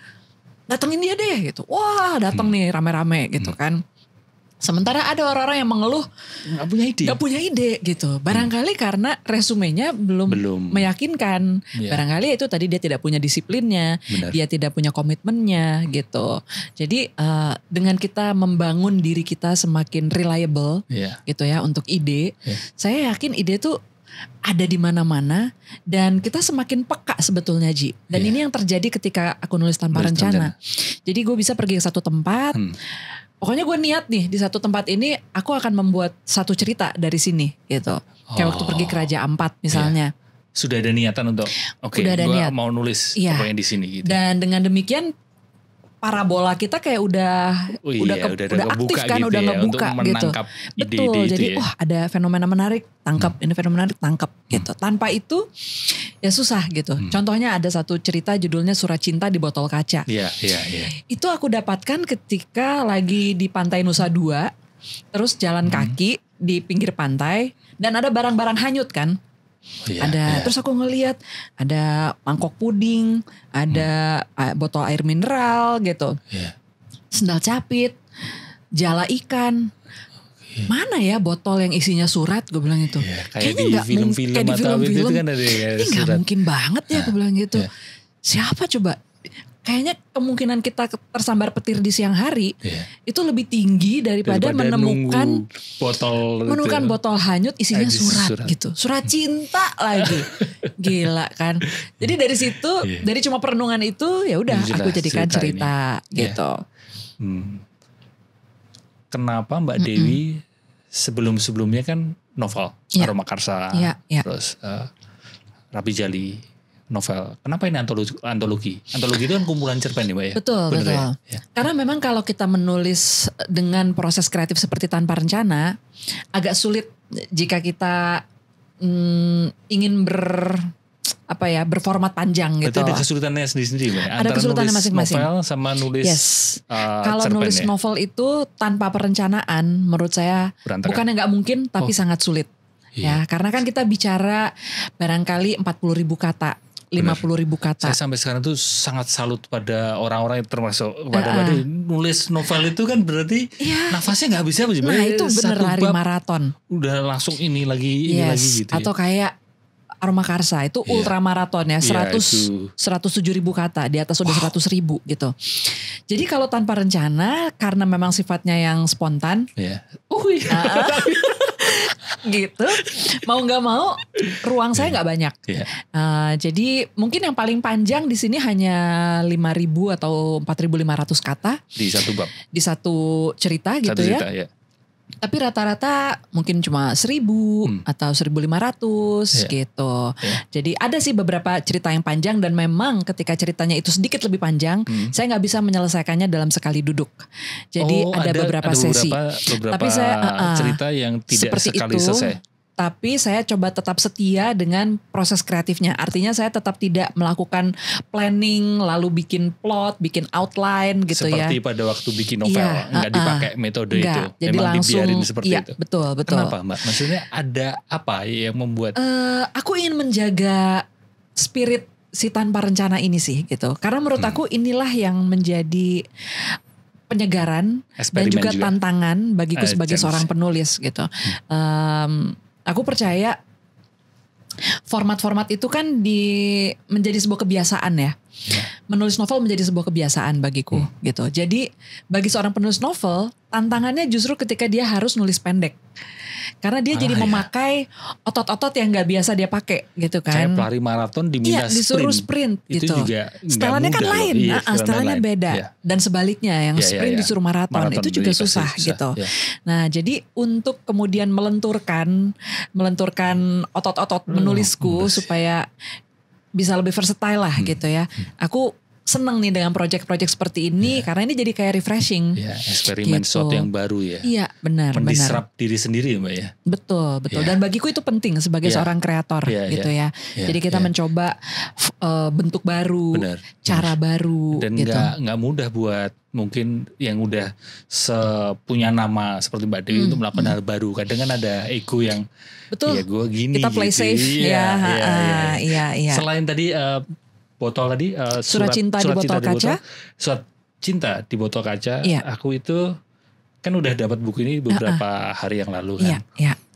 Datengin dia deh gitu. Wah, dateng nih rame-rame gitu kan. Sementara ada orang-orang yang mengeluh nggak punya ide gitu. Barangkali karena resumenya belum meyakinkan. Barangkali itu tadi dia tidak punya disiplinnya, dia tidak punya komitmennya gitu. Jadi dengan kita membangun diri kita semakin reliable gitu ya untuk ide, saya yakin ide tuh ada di mana-mana dan kita semakin peka sebetulnya Ji. Dan ini yang terjadi ketika aku nulis tanpa rencana. Jadi gue bisa pergi ke satu tempat. Pokoknya gue niat nih di satu tempat ini aku akan membuat satu cerita dari sini gitu. Kayak waktu pergi ke Raja Ampat misalnya. Sudah ada niatan untuk gue mau nulis pokoknya di sini gitu. Dan dengan demikian parabola kita kayak udah aktif kan, gitu udah ngebuka gitu. Betul. Jadi ada fenomena menarik, tangkap. Ini fenomena menarik, tangkap gitu. Tanpa itu ya susah gitu. Contohnya ada satu cerita judulnya Surat Cinta di Botol Kaca. Itu aku dapatkan ketika lagi di Pantai Nusa Dua, terus jalan kaki di pinggir pantai dan ada barang-barang hanyut kan. Terus aku ngelihat ada mangkok puding, ada botol air mineral gitu, sendal capit, jala ikan. Mana ya botol yang isinya surat, gue bilang gitu. Kayaknya nggak mungkin kayak di film-film kan ini nggak mungkin banget ya, gue bilang gitu. Siapa coba? Kayaknya kemungkinan kita tersambar petir di siang hari itu lebih tinggi daripada menemukan botol hanyut isinya surat gitu. Surat cinta lagi. Gila kan. Jadi dari situ, dari cuma perenungan itu ya udah aku jadikan cerita gitu. Kenapa Mbak Dewi sebelum-sebelumnya kan novel, Aroma Karsa, terus Rapi Jali, novel. Kenapa ini antologi? Antologi itu kan kumpulan cerpen ya Mbak ya? Betul. Ya? Karena memang kalau kita menulis dengan proses kreatif seperti tanpa rencana, agak sulit jika kita ingin berformat panjang gitu. Berarti ada kesulitannya sendiri-sendiri Mbak? Ada kesulitannya masing-masing. Novel sama nulis kalau nulis novel itu tanpa perencanaan menurut saya bukannya nggak mungkin tapi sangat sulit. Ya, karena kan kita bicara barangkali 40.000 kata. 50.000 kata. Saya sampai sekarang tuh sangat salut pada orang-orang yang termasuk pada nulis novel itu kan berarti nafasnya nggak habis habis. Nah itu bener lari maraton. Udah langsung ini lagi gitu. Atau kayak Aroma Karsa itu ultra maraton ya 107.000 kata, di atas udah 100.000 gitu. Jadi kalau tanpa rencana karena memang sifatnya yang spontan. Gitu, mau nggak mau ruang saya nggak banyak. Jadi mungkin yang paling panjang di sini hanya 5.000 atau 4.500 kata di satu bab, di satu cerita gitu ya. Tapi rata-rata mungkin cuma 1.000 atau 1.500 gitu. Jadi ada sih beberapa cerita yang panjang dan memang ketika ceritanya itu sedikit lebih panjang, saya nggak bisa menyelesaikannya dalam sekali duduk. Jadi ada beberapa sesi. Tapi saya cerita yang tidak sekali selesai. Tapi saya coba tetap setia dengan proses kreatifnya. Artinya saya tetap tidak melakukan planning, lalu bikin plot, bikin outline gitu Seperti pada waktu bikin novel, nggak dipakai metode itu. Jadi memang langsung, dibiarin seperti itu. Betul. Kenapa Mbak? Maksudnya ada apa yang membuat? Aku ingin menjaga spirit si tanpa rencana ini sih gitu. Karena menurut aku inilah yang menjadi penyegaran dan juga tantangan bagiku sebagai seorang penulis gitu. Aku percaya format-format itu kan menjadi sebuah kebiasaan ya. menulis novel menjadi sebuah kebiasaan bagiku gitu. Jadi bagi seorang penulis novel, tantangannya justru ketika dia harus nulis pendek. Karena dia jadi memakai otot-otot yang nggak biasa dia pakai gitu kan. Kayak pelari maraton diminta disuruh sprint itu gitu. juga setelannya kan lain, setelannya beda. Dan sebaliknya yang sprint disuruh maraton itu juga susah gitu. Nah jadi untuk kemudian melenturkan otot-otot menulisku supaya bisa lebih versatile lah gitu ya. Aku seneng nih dengan project-project seperti ini karena ini jadi kayak refreshing. Eksperimen gitu. Sesuatu yang baru ya. Iya benar. Mendiserap diri sendiri Mbak ya. Betul. Dan bagiku itu penting sebagai seorang kreator gitu ya. Jadi kita mencoba bentuk baru, cara baru. Dan gitu. nggak mudah buat mungkin yang udah punya nama seperti Mbak Dewi untuk melakukan hal baru. Kadang kan ada ego yang ya gue gini. Kita play gitu. safe. Iya. Selain tadi botol tadi surat cinta di botol kaca. Surat cinta di botol kaca. Aku itu kan udah dapat buku ini beberapa hari yang lalu kan.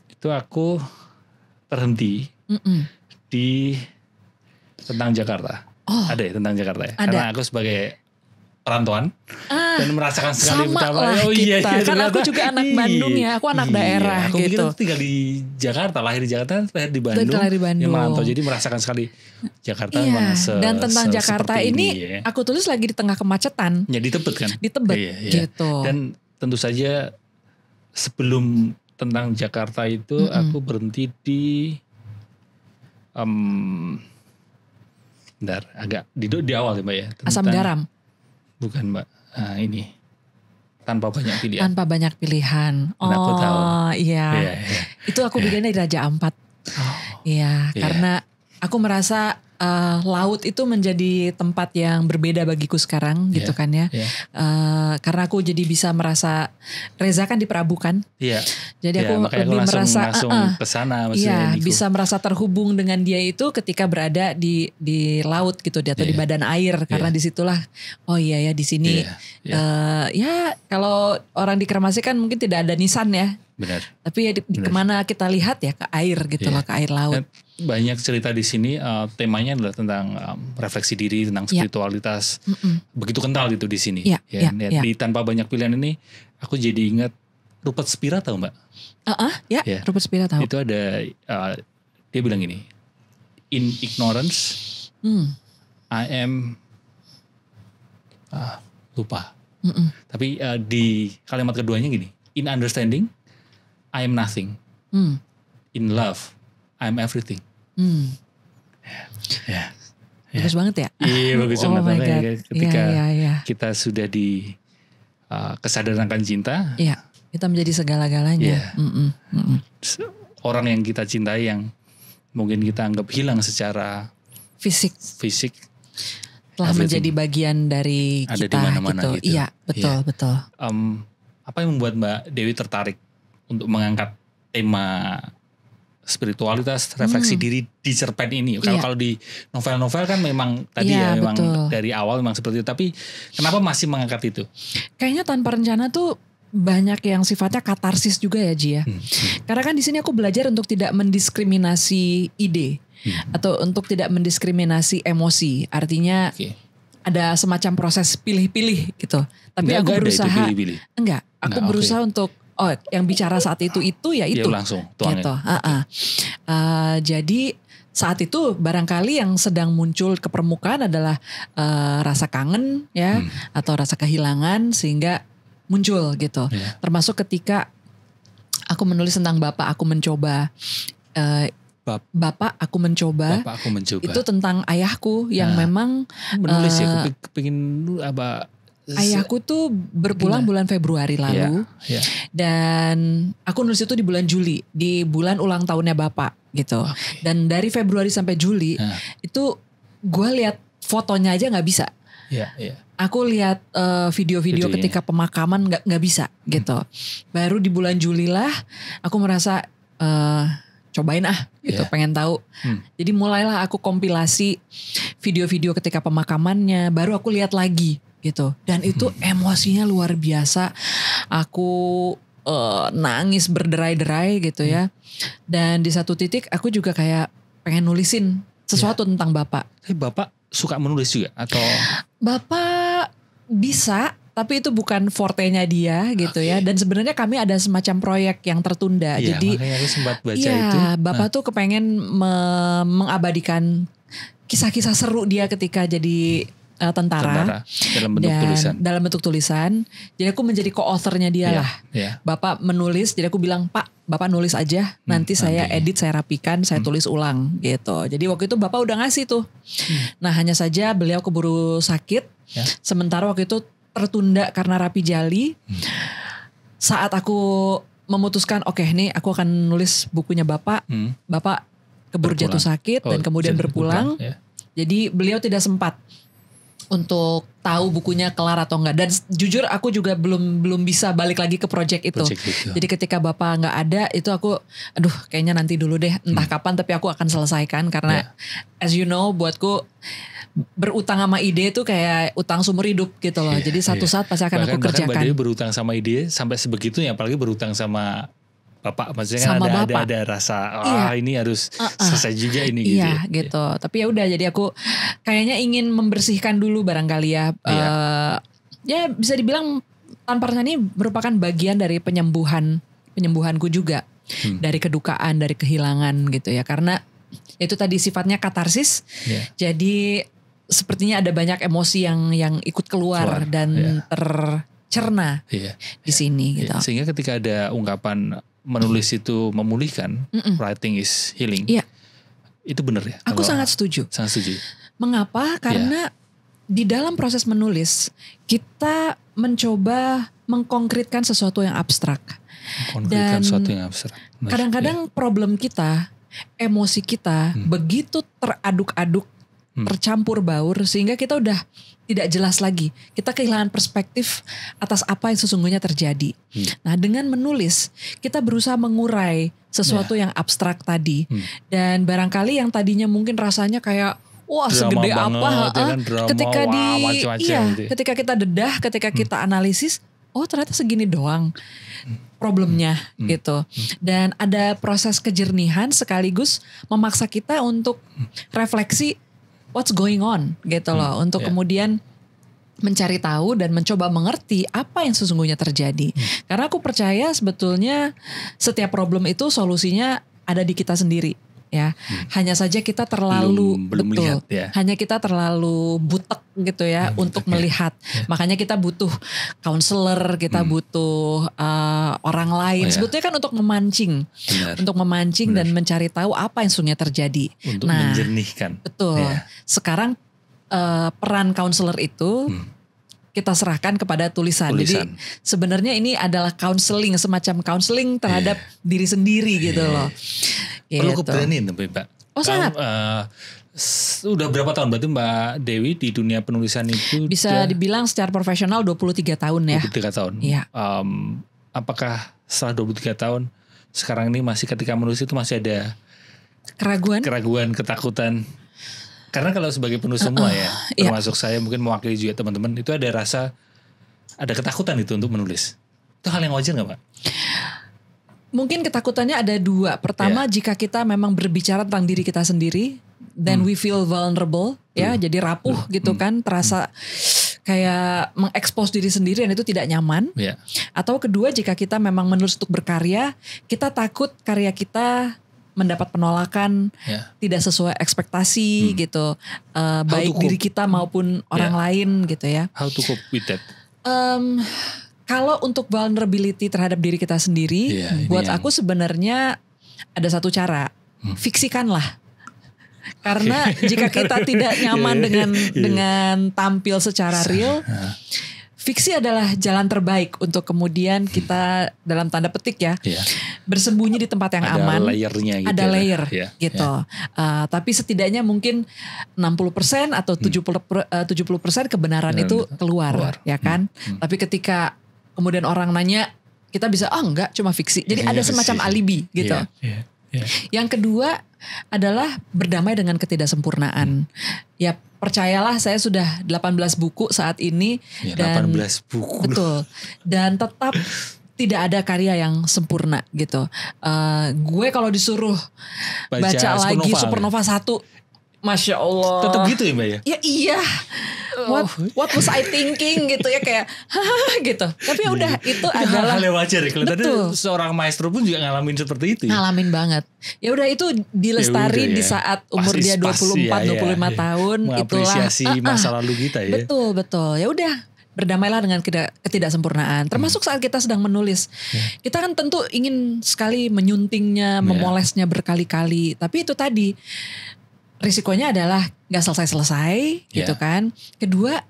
Itu aku terhenti di tentang Jakarta. Ada ya tentang Jakarta ya. Karena aku sebagai perantauan dan merasakan sekali betapa kan aku juga anak Bandung ya, aku anak daerah aku gitu. Aku tinggal di Jakarta, lahir di Jakarta, lahir di Bandung. Yang merantau, jadi merasakan sekali Jakarta memang dan tentang Jakarta ini aku tulis lagi di tengah kemacetan. Ya di Tebet kan? Di Tebet gitu. Dan tentu saja sebelum tentang Jakarta itu aku berhenti di agak di awal ya Mbak ya. Asam garam. Bukan Mbak, ini tanpa banyak pilihan. Tanpa banyak pilihan. Aku tahu. Iya. Itu aku bikinnya di Raja Ampat. Karena aku merasa laut itu menjadi tempat yang berbeda bagiku sekarang gitu kan ya. Karena aku jadi bisa merasa Reza kan di Prabu kan. Jadi aku lebih merasa kesana, bisa merasa terhubung dengan dia itu ketika berada di laut gitu atau di badan air karena disitulah di sini ya kalau orang di Kremasi kan mungkin tidak ada nisan ya. Benar. Tapi ya kemana kita lihat ya ke air gitu loh, ke air laut. Banyak cerita di sini temanya adalah tentang refleksi diri, tentang spiritualitas. Begitu kental gitu di sini. Di tanpa banyak pilihan ini aku jadi ingat Rupert Spira tahu Mbak? Rupert Spira tahu. Itu ada dia bilang gini, in ignorance I am lupa. Tapi di kalimat keduanya gini, in understanding I am nothing. In love I am everything. Bagus banget ya. Iya bagus banget. My God. Ketika kita sudah di kesadaran akan cinta. Kita menjadi segala-galanya. Orang yang kita cintai yang mungkin kita anggap hilang secara fisik telah menjadi bagian dari ada kita di mana-mana gitu. Iya betul. Apa yang membuat Mbak Dewi tertarik untuk mengangkat tema spiritualitas, refleksi diri di cerpen ini? Kalau di novel-novel kan memang tadi memang betul. Dari awal memang seperti itu. Tapi kenapa masih mengangkat itu? Kayaknya tanpa rencana tuh banyak yang sifatnya katarsis juga ya Ji ya. Karena kan di sini aku belajar untuk tidak mendiskriminasi ide atau untuk tidak mendiskriminasi emosi. Artinya ada semacam proses pilih-pilih gitu. Tapi aku berusaha aku berusaha untuk yang bicara saat itu ya itu. Langsung gitu. Jadi saat itu barangkali yang sedang muncul ke permukaan adalah rasa kangen ya atau rasa kehilangan sehingga muncul gitu. Termasuk ketika aku menulis tentang Bapak Aku Mencoba. Bapak Aku Mencoba. Itu tentang ayahku yang memang menulis kepingin apa? Ayahku tuh berpulang bulan Februari lalu dan aku nulis itu di bulan Juli, di bulan ulang tahunnya Bapak gitu. Dan dari Februari sampai Juli itu gue lihat fotonya aja nggak bisa. Aku lihat video-video ketika pemakaman nggak bisa gitu. Baru di bulan Juli lah aku merasa cobain gitu, pengen tahu. Jadi mulailah aku kompilasi video-video ketika pemakamannya, baru aku lihat lagi gitu. Dan itu emosinya luar biasa. Aku nangis berderai-derai gitu ya. Dan di satu titik aku juga kayak pengen nulisin sesuatu tentang Bapak. Bapak suka menulis juga atau? Bapak bisa, tapi itu bukan fortenya dia gitu ya. Dan sebenarnya kami ada semacam proyek yang tertunda. Iya, jadi makanya aku sempat baca iya, itu. Bapak tuh kepengen mengabadikan kisah-kisah seru dia ketika jadi tentara dalam bentuk tulisan. Dalam bentuk tulisan. Jadi aku menjadi co-authornya dia lah. Bapak menulis, jadi aku bilang, Pak, Bapak nulis aja. Nanti saya edit, saya rapikan, saya tulis ulang gitu. Jadi waktu itu Bapak udah ngasih tuh. Nah hanya saja beliau keburu sakit. Sementara waktu itu tertunda karena Rapi Jali. Saat aku memutuskan, oke nih aku akan nulis bukunya Bapak. Bapak keburu jatuh sakit dan kemudian berpulang. Jadi beliau tidak sempat untuk tahu bukunya kelar atau enggak. Dan jujur aku juga belum bisa balik lagi ke project itu. Jadi ketika Bapak nggak ada itu aku aduh kayaknya nanti dulu deh entah kapan tapi aku akan selesaikan karena as you know buatku berutang sama ide itu kayak utang seumur hidup gitu loh. Jadi satu saat pasti akan aku kerjakan. Bahkan Mbak Dewi berutang sama ide sampai sebegitunya, apalagi berutang sama Bapak, maksudnya sama kan Bapak. ada rasa ini harus selesai juga ini gitu. Iya gitu. Tapi ya udah jadi aku kayaknya ingin membersihkan dulu barangkali ya. Ya bisa dibilang Tanpa Rencana ini merupakan bagian dari penyembuhanku juga. Dari kedukaan, dari kehilangan gitu ya. Karena itu tadi sifatnya katarsis. Jadi sepertinya ada banyak emosi yang ikut keluar dan tercerna di sini gitu. Sehingga ketika ada ungkapan menulis itu memulihkan, writing is healing. Itu benar ya? Aku sangat setuju. Sangat setuju. Mengapa? Karena di dalam proses menulis kita mencoba mengkonkretkan sesuatu yang abstrak. Dan kadang-kadang problem kita, emosi kita begitu teraduk-aduk, tercampur baur sehingga kita udah tidak jelas lagi. Kita kehilangan perspektif atas apa yang sesungguhnya terjadi. Nah dengan menulis kita berusaha mengurai sesuatu yang abstrak tadi. Dan barangkali yang tadinya mungkin rasanya kayak wah drama segede banget, apa ketika ketika kita dedah, ketika kita analisis, oh ternyata segini doang problemnya gitu. Dan ada proses kejernihan sekaligus memaksa kita untuk refleksi what's going on gitu loh. Untuk kemudian mencari tahu dan mencoba mengerti apa yang sesungguhnya terjadi. Karena aku percaya sebetulnya setiap problem itu solusinya ada di kita sendiri. Ya, hanya saja kita terlalu belum lihat, hanya kita terlalu butek gitu ya untuk melihat. Makanya kita butuh counselor, kita butuh orang lain. Sebetulnya kan untuk memancing, dan mencari tahu apa yang sesungguhnya terjadi. Untuk menjernihkan. Betul. Sekarang peran counselor itu kita serahkan kepada tulisan. Jadi sebenarnya ini adalah counseling, semacam counseling terhadap diri sendiri gitu loh. Perlu keberanian tapi Mbak. Oh sangat. Udah berapa tahun berarti Mbak Dewi di dunia penulisan itu? Bisa dibilang secara profesional 23 tahun ya. 23 tahun. Iya. Apakah setelah 23 tahun sekarang ini masih ketika menulis itu masih ada keraguan, ketakutan? Karena kalau sebagai penulis semua termasuk saya mungkin mewakili juga teman-teman, itu ada ketakutan itu untuk menulis. Itu hal yang wajar gak Pak? Mungkin ketakutannya ada dua. Pertama jika kita memang berbicara tentang diri kita sendiri, then we feel vulnerable, jadi rapuh gitu kan, terasa kayak mengekspos diri sendiri dan itu tidak nyaman. Atau kedua jika kita memang menulis untuk berkarya, kita takut karya kita mendapat penolakan, tidak sesuai ekspektasi gitu, baik diri kita maupun orang lain gitu ya. How to cope with that? Kalau untuk vulnerability terhadap diri kita sendiri, buat aku sebenarnya ada satu cara, fiksikanlah. Karena jika kita tidak nyaman dengan tampil secara real, fiksi adalah jalan terbaik untuk kemudian kita dalam tanda petik bersembunyi di tempat yang aman. Ada layernya gitu. Ada layer gitu. Tapi setidaknya mungkin 60% atau 70% kebenaran itu keluar. Ya kan. Tapi ketika kemudian orang nanya, kita bisa enggak cuma fiksi. Jadi ada semacam alibi gitu. Yang kedua adalah berdamai dengan ketidaksempurnaan. Ya percayalah saya sudah 18 buku saat ini. Dan 18 buku. Betul. Dan tetap tidak ada karya yang sempurna gitu. Gue kalau disuruh baca lagi Supernova 1. Masya Allah. Tetap gitu ya Mbak ya? Ya iya. What was I thinking gitu ya, kayak gitu. Tapi ya udah, itu adalah hal yang wajar ya. Kalau tadi seorang maestro pun juga ngalamin seperti itu. Ngalamin banget. Ya udah, itu dilestari di saat umur dia 24-25 tahun. Mengapresiasi masa lalu kita ya. Betul. Ya udah, berdamailah dengan ketidaksempurnaan. Termasuk saat kita sedang menulis. Kita kan tentu ingin sekali menyuntingnya, memolesnya berkali-kali. Tapi itu tadi, risikonya adalah gak selesai-selesai gitu kan. Kedua,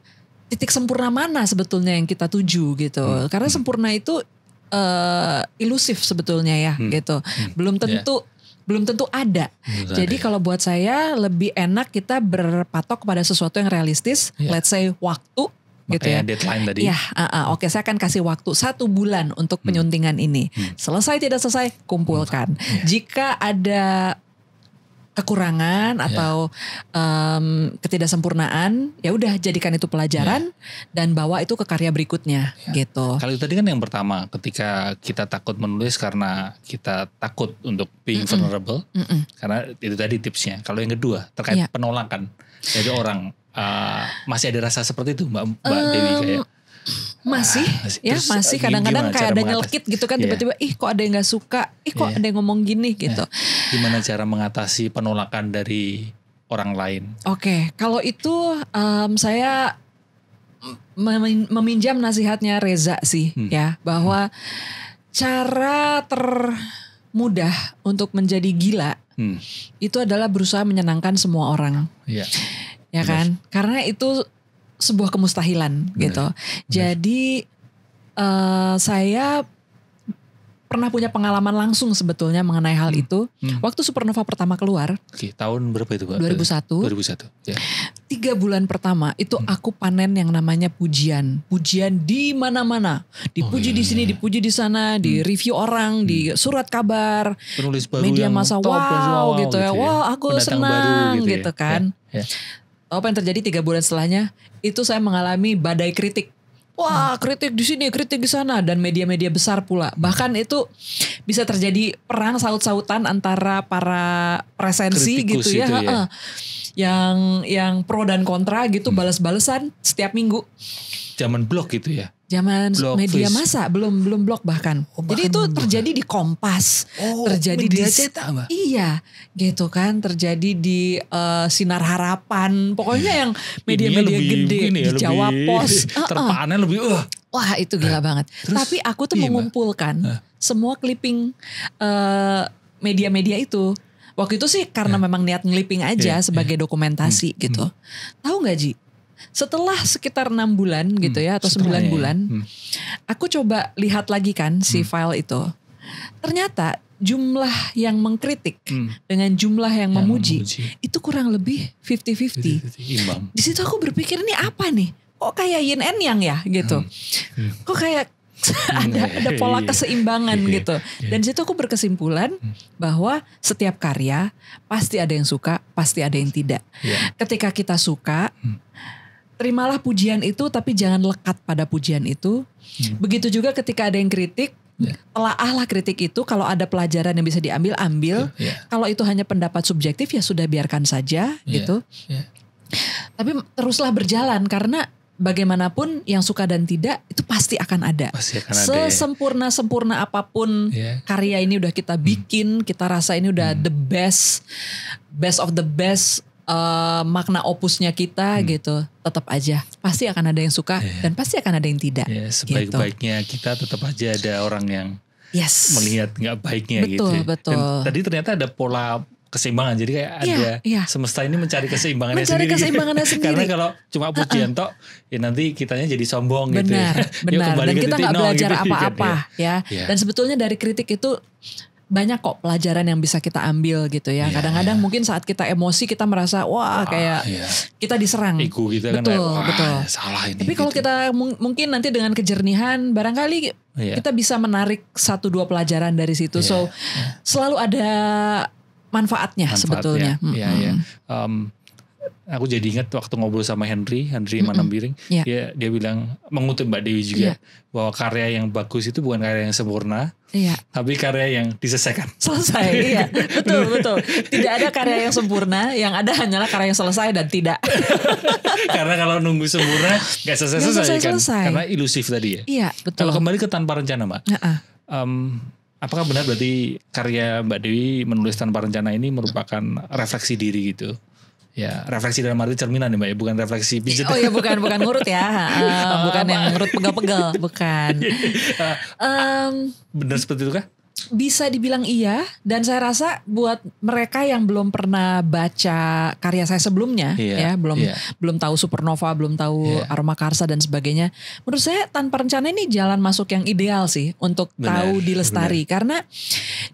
titik sempurna mana sebetulnya yang kita tuju gitu. Karena sempurna itu ilusif sebetulnya ya gitu. Belum tentu ada. Jadi kalau buat saya lebih enak kita berpatok kepada sesuatu yang realistis. Let's say waktu. Gitu ya. Deadline tadi. Ya, oke, saya akan kasih waktu 1 bulan untuk penyuntingan ini. Selesai tidak selesai, kumpulkan. Jika ada kekurangan atau ketidaksempurnaan, ya udah jadikan itu pelajaran dan bawa itu ke karya berikutnya gitu. Kalau tadi kan yang pertama, ketika kita takut menulis karena kita takut untuk being vulnerable, karena itu tadi tipsnya. Kalau yang kedua terkait penolakan dari orang, masih ada rasa seperti itu Mbak Dewi kayak? Masih kadang-kadang kayak ada nyelkit gitu kan, tiba-tiba kok ada yang gak suka, kok ada yang ngomong gini gitu. Gimana cara mengatasi penolakan dari orang lain? Oke, kalau itu saya meminjam nasihatnya Reza sih ya, bahwa cara termudah untuk menjadi gila itu adalah berusaha menyenangkan semua orang. Ya kan? Karena itu sebuah kemustahilan gitu. Jadi saya pernah punya pengalaman langsung sebetulnya mengenai hal itu. Waktu Supernova pertama keluar. Tahun berapa itu Pak? 2001. 3 bulan pertama itu aku panen yang namanya pujian. Pujian di mana-mana. Dipuji di sini, dipuji di sana, di review orang, di surat kabar, penulis baru media yang massa, wow gitu ya. Wah, aku pendatang senang baru gitu kan. Apa yang terjadi 3 bulan setelahnya? Itu saya mengalami badai kritik. Wah, kritik di sini, kritik di sana, dan media-media besar pula. Bahkan itu bisa terjadi perang saut-sautan antara para presensi gitu ya. Yang pro dan kontra gitu, balas-balesan setiap minggu. Zaman blog gitu ya. Zaman blog, media massa, belum blog bahkan. Jadi itu terjadi di Kompas, terjadi di cetak, Mbak. Iya, gitu kan, terjadi di Sinar Harapan, pokoknya yang media-media gede di Jawa Pos. Terpaannya lebih wah, itu gila banget. Tapi aku tuh mengumpulkan semua clipping media-media itu. Waktu itu sih karena memang niat ngeliping aja sebagai dokumentasi gitu. Tahu nggak Ji? Setelah sekitar 6 bulan gitu ya, atau 9 bulan, aku coba lihat lagi kan si file itu. Ternyata jumlah yang mengkritik dengan jumlah yang memuji itu kurang lebih 50-50. Imbang. Di situ aku berpikir, ini apa nih? Kok kayak yin and yang ya gitu. Kok kayak ada pola keseimbangan gitu. Dan di situ aku berkesimpulan bahwa setiap karya pasti ada yang suka, pasti ada yang tidak. Ketika kita suka, terimalah pujian itu, tapi jangan lekat pada pujian itu. Begitu juga ketika ada yang kritik, telaahlah kritik itu. Kalau ada pelajaran yang bisa diambil, ambil. Kalau itu hanya pendapat subjektif, ya sudah biarkan saja gitu. Tapi teruslah berjalan, karena bagaimanapun yang suka dan tidak itu pasti akan ada. Sesempurna-sempurna apapun karya ini udah kita bikin, kita rasa ini udah the best of the best. Makna opusnya kita gitu, tetap aja pasti akan ada yang suka dan pasti akan ada yang tidak. Sebaik-baiknya kita tetap aja ada orang yang melihat nggak baiknya gitu. Betul. Dan tadi ternyata ada pola keseimbangan, jadi kayak ada semesta ini mencari keseimbangannya sendiri. Karena kalau cuma pujian tok, ya nanti kitanya jadi sombong gitu. Benar. Dan kita nggak belajar apa-apa ya. Dan sebetulnya dari kritik itu banyak kok pelajaran yang bisa kita ambil gitu ya. Kadang-kadang mungkin saat kita emosi kita merasa kayak kita diserang. Ego kita betul, kan betul. Salah ini. Tapi kalau kita mungkin nanti dengan kejernihan barangkali kita bisa menarik 1-2 pelajaran dari situ. Selalu ada manfaatnya sebetulnya. aku jadi ingat waktu ngobrol sama Henry Manambiring, dia bilang, mengutip Mbak Dewi juga, bahwa karya yang bagus itu bukan karya yang sempurna, tapi karya yang diselesaikan. Selesai, iya, betul. Tidak ada karya yang sempurna, yang ada hanyalah karya yang selesai dan tidak. Karena kalau nunggu sempurna nggak selesai kan, karena ilusif tadi ya. Iya, betul. Kalau kembali ke Tanpa Rencana, Mbak, apakah benar berarti karya Mbak Dewi menulis Tanpa Rencana ini merupakan refleksi diri gitu? Ya, refleksi dalam arti cerminan ya Mbak ya, bukan refleksi pijet. Oh ya, bukan ngurut ya. Bukan yang ngurut pegal-pegal, bukan. Benar seperti itu kah? Bisa dibilang iya, dan saya rasa buat mereka yang belum pernah baca karya saya sebelumnya, belum tahu Supernova, belum tahu Aroma Karsa dan sebagainya. Menurut saya Tanpa Rencana ini jalan masuk yang ideal sih untuk tahu di Lestari, karena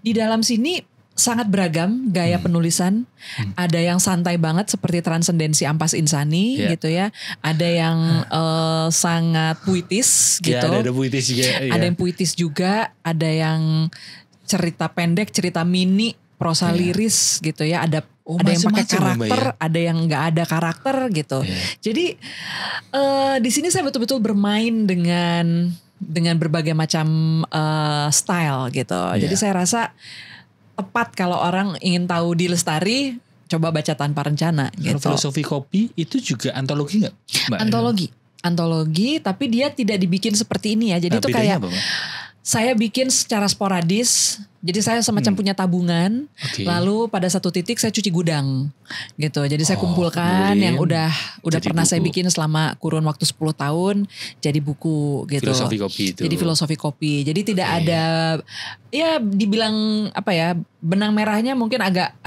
di dalam sini sangat beragam gaya penulisan. Ada yang santai banget seperti Transendensi Ampas Insani gitu ya. Ada yang sangat puitis gitu. Ada puitis juga. Ada yang puitis juga. Ada yang cerita pendek, cerita mini, prosa liris gitu ya. Ada yang pakai karakter, ada yang nggak ada karakter gitu. Jadi di sini saya betul-betul bermain dengan berbagai macam style gitu. Jadi saya rasa tepat kalau orang ingin tahu di Lestari, coba baca Tanpa Rencana gitu. Filosofi Kopi itu juga antologi nggak, Mbak? Antologi, tapi dia tidak dibikin seperti ini ya. Jadi itu kayak apa, saya bikin secara sporadis. Jadi saya semacam punya tabungan, lalu pada satu titik saya cuci gudang gitu. Jadi saya kumpulkan yang udah pernah saya bikin selama kurun waktu 10 tahun jadi buku gitu. Filosofi Kopi itu. Jadi Filosofi Kopi. Jadi tidak ada, ya dibilang apa ya, benang merahnya mungkin agak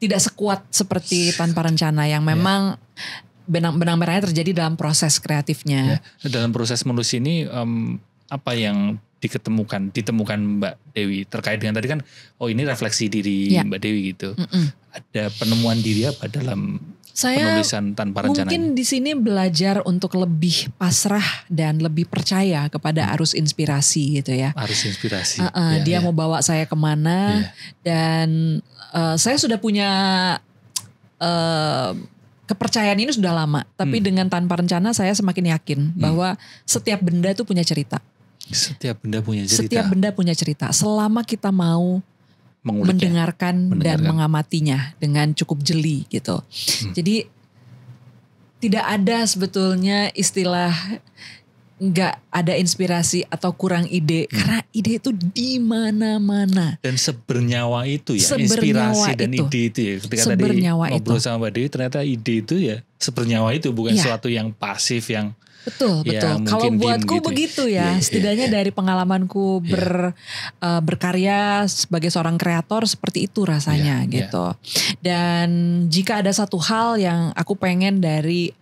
tidak sekuat seperti Tanpa Rencana yang memang benang merahnya terjadi dalam proses kreatifnya. Dalam proses menulis ini apa yang ditemukan Mbak Dewi terkait dengan tadi kan, ini refleksi diri Mbak Dewi gitu. Ada penemuan diri apa dalam penulisan Tanpa Rencana? Mungkin di sini belajar untuk lebih pasrah dan lebih percaya kepada arus inspirasi gitu ya. Arus inspirasi. Dia mau bawa saya kemana dan saya sudah punya kepercayaan ini sudah lama. Tapi dengan Tanpa Rencana saya semakin yakin bahwa setiap benda itu punya cerita. Setiap benda punya cerita. Selama kita mau mendengarkan dan mengamatinya dengan cukup jeli gitu. Jadi tidak ada sebetulnya istilah nggak ada inspirasi atau kurang ide, karena ide itu di mana-mana. Dan sebernyawa itu ya, inspirasi dan ide itu ya. Ketika tadi ngobrol sama Mbak Dewi, ternyata ide itu ya sebernyawa itu, bukan sesuatu yang pasif yang Betul. Kalau buatku gitu begitu ya. Setidaknya dari pengalamanku berkarya sebagai seorang kreator seperti itu rasanya gitu. Dan jika ada satu hal yang aku pengen dari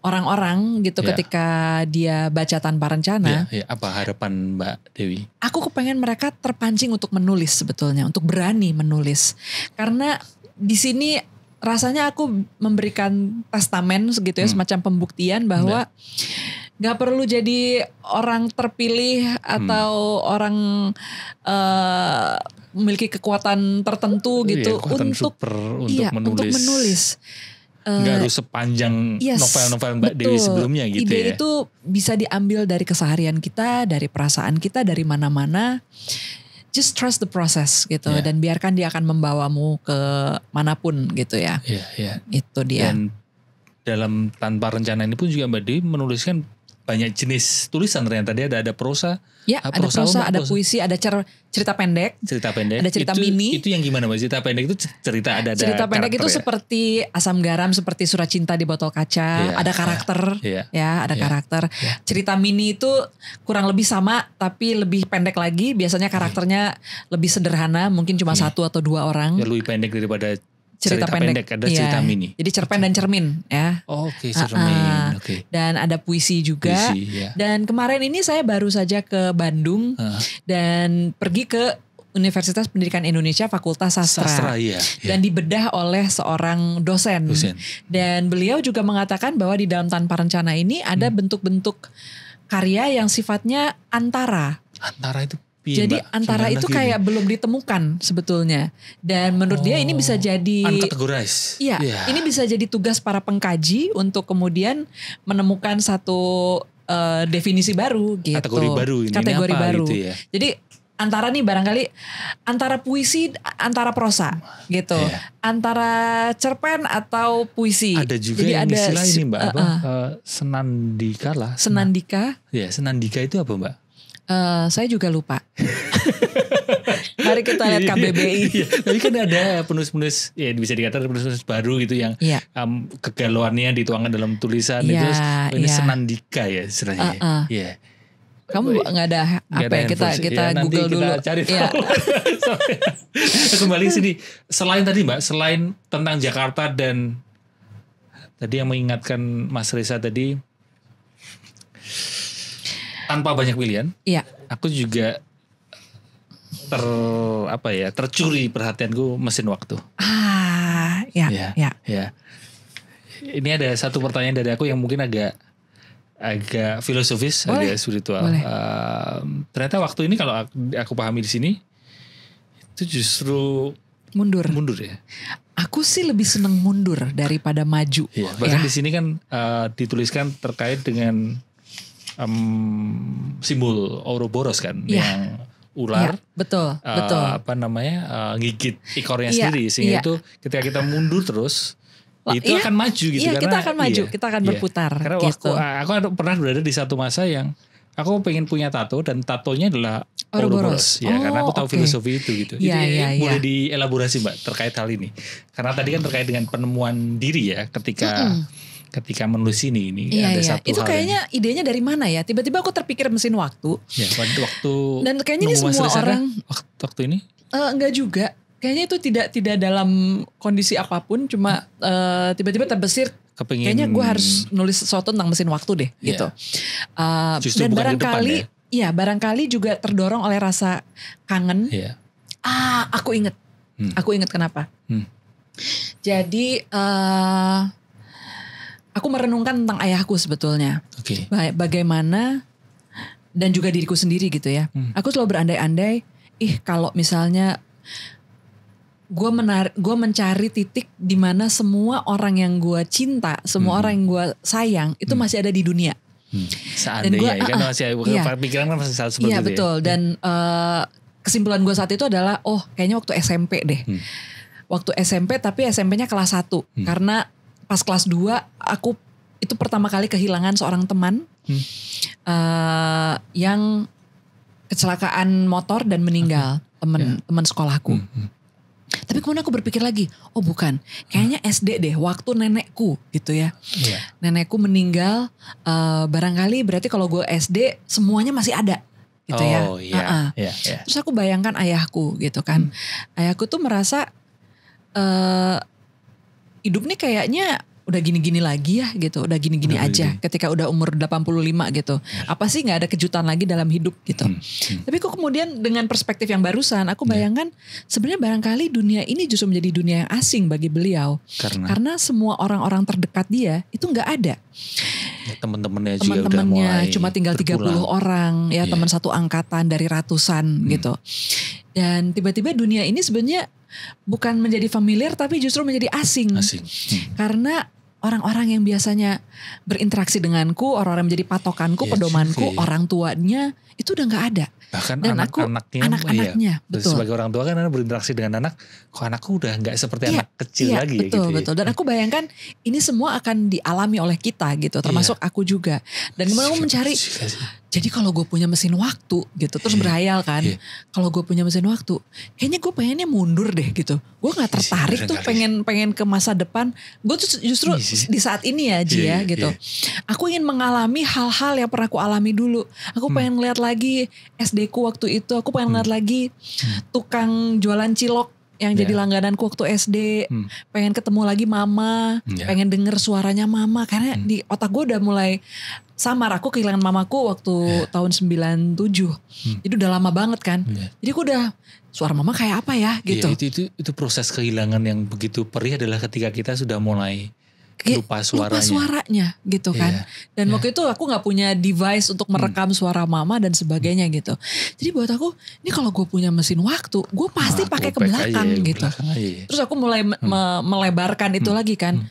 orang-orang gitu ketika dia baca Tanpa Rencana. Apa harapan Mbak Dewi? Aku kepengen mereka terpancing untuk menulis sebetulnya, untuk berani menulis. Karena di sini rasanya aku memberikan testamen gitu ya, semacam pembuktian bahwa gak perlu jadi orang terpilih atau orang memiliki kekuatan tertentu gitu untuk menulis. Gak harus sepanjang novel-novel Mbak Dewi sebelumnya gitu Ide itu bisa diambil dari keseharian kita, dari perasaan kita, dari mana-mana. Just trust the process gitu, dan biarkan dia akan membawamu ke manapun gitu ya. Itu dia. Dan dalam Tanpa Rencana ini pun juga Mbak Dewi menuliskan banyak jenis tulisan. Ternyata dia ada prosa. Ada prosa, ada puisi, ada cerita pendek. Ada cerita mini. Itu yang gimana Mbak? Cerita pendek itu cerita pendek itu seperti Asam Garam, seperti Surat Cinta di Botol Kaca. Ada karakter, karakter. Cerita mini itu kurang lebih sama, tapi lebih pendek lagi. Biasanya karakternya lebih sederhana, mungkin cuma 1 atau 2 orang. Ya, lebih pendek daripada cerita pendek. Ada cerita mini. Jadi cerpen dan cermin ya. Cermin. Dan ada puisi juga. Dan kemarin ini saya baru saja ke Bandung dan pergi ke Universitas Pendidikan Indonesia Fakultas Sastra. Dan dibedah oleh seorang dosen. Dan beliau juga mengatakan bahwa di dalam Tanpa Rencana ini ada bentuk-bentuk karya yang sifatnya antara. Antara itu Jadi Mbak, antara itu kayak belum ditemukan sebetulnya. Dan menurut dia ini bisa jadi uncategorized. Iya, ini bisa jadi tugas para pengkaji untuk kemudian menemukan satu definisi baru gitu. Kategori baru ini. Kategori apa baru. gitu ya. Jadi antara nih barangkali antara puisi, antara prosa gitu. Antara cerpen atau puisi. Ada juga jadi yang ada istilah ini Mbak, senandika lah. Senandika. Ya, senandika itu apa Mbak? Saya juga lupa. Mari kita lihat KBBI. Tapi kan ada penulis-penulis, ya bisa dikatakan penulis-penulis baru gitu yang kegalauannya dituangkan dalam tulisan itu. Ini senandika ya istilahnya. Iya. Kamu nggak ada apa ya, kita Google dulu. Kita cari tahu. Kembali sini. Selain tadi Mbak, selain tentang Jakarta dan tadi yang mengingatkan Mas Reza tadi, tanpa banyak pilihan, aku juga tercuri perhatianku mesin waktu. Ya. Ini ada satu pertanyaan dari aku yang mungkin agak filosofis, agak spiritual. Ternyata waktu ini kalau aku pahami di sini itu justru mundur ya. Aku sih lebih seneng mundur daripada maju. Bahkan di sini kan dituliskan terkait dengan simbol Ouroboros kan, yang ular, betul. Gigit ekornya sendiri, sehingga itu ketika kita mundur terus. Itu akan maju gitu karena kita akan maju, kita akan berputar. Karena gitu. aku pernah berada di satu masa yang aku pengen punya tato dan tatonya adalah Ouroboros. Karena aku tahu filosofi itu gitu. Jadi boleh dielaborasi Mbak terkait hal ini. Karena tadi kan terkait dengan penemuan diri ya ketika menulis ini ada satu itu hal kayaknya idenya dari mana ya? Tiba-tiba aku terpikir mesin waktu. Waktu dan kayaknya ini semua orang waktu ini? Enggak juga. Kayaknya itu tidak dalam kondisi apapun, cuma tiba-tiba terbesit. Kayaknya gue harus nulis sesuatu tentang mesin waktu deh, gitu. Dan barangkali, barangkali juga terdorong oleh rasa kangen. Aku inget, kenapa. Jadi aku merenungkan tentang ayahku sebetulnya. Bagaimana dan juga diriku sendiri gitu ya. Aku selalu berandai-andai, kalau misalnya gue mencari titik di mana semua orang yang gue cinta, semua orang yang gue sayang itu masih ada di dunia. Seandainya kan masih pikiran kan masih seperti itu. Iya betul. Dan kesimpulan gue saat itu adalah, kayaknya waktu SMP deh. Waktu SMP, tapi SMP-nya kelas 1. Karena pas kelas 2 aku itu pertama kali kehilangan seorang teman yang kecelakaan motor dan meninggal, teman sekolahku. Tapi kemudian aku berpikir lagi, bukan, kayaknya SD deh, waktu nenekku gitu ya. Nenekku meninggal, barangkali berarti kalau gue SD semuanya masih ada gitu ya. Terus aku bayangkan ayahku gitu kan. Ayahku tuh merasa hidup nih kayaknya udah gini-gini lagi ya gitu, udah gini-gini aja ketika udah umur 85 gitu. Apa sih gak ada kejutan lagi dalam hidup gitu. Tapi kok kemudian dengan perspektif yang barusan aku bayangkan sebenarnya barangkali dunia ini justru menjadi dunia yang asing bagi beliau. Karena semua orang-orang terdekat dia itu gak ada. Teman-temannya juga udah mulai cuma tinggal berpulang. 30 orang ya, teman satu angkatan dari ratusan gitu. Dan tiba-tiba dunia ini sebenarnya bukan menjadi familiar tapi justru menjadi asing. Karena orang-orang yang biasanya berinteraksi denganku, orang-orang yang menjadi patokanku, pedomanku, orang tuanya itu udah gak ada. Bahkan dan anak-anaknya betul. Sebagai orang tua kan berinteraksi dengan anak, kok anakku udah gak seperti anak kecil lagi betul, gitu. Betul. Dan aku bayangkan ini semua akan dialami oleh kita gitu, termasuk aku juga. Dan kemudian aku mencari, jadi kalau gue punya mesin waktu gitu, terus berhayal kan, kalau gue punya mesin waktu, kayaknya gue pengennya mundur deh gitu. Gue gak tertarik tuh pengen ke masa depan. Gue tuh justru di saat ini ya Ji ya gitu. Aku ingin mengalami hal-hal yang pernah aku alami dulu. Aku pengen ngeliat lagi SD ku waktu itu. Aku pengen ngeliat lagi tukang jualan cilok yang jadi langgananku waktu SD. Pengen ketemu lagi mama. Pengen denger suaranya mama. Karena di otak gue udah mulai samar. Aku kehilangan mamaku waktu tahun 97. Itu udah lama banget kan. Jadi aku udah, suara mama kayak apa ya gitu. Itu proses kehilangan yang begitu perih adalah ketika kita sudah mulai lupa suaranya gitu kan. Dan waktu itu aku gak punya device untuk merekam suara mama dan sebagainya gitu. Jadi buat aku, ini kalau gue punya mesin waktu, gue pasti pakai ke belakang gitu. Terus aku mulai melebarkan itu lagi kan.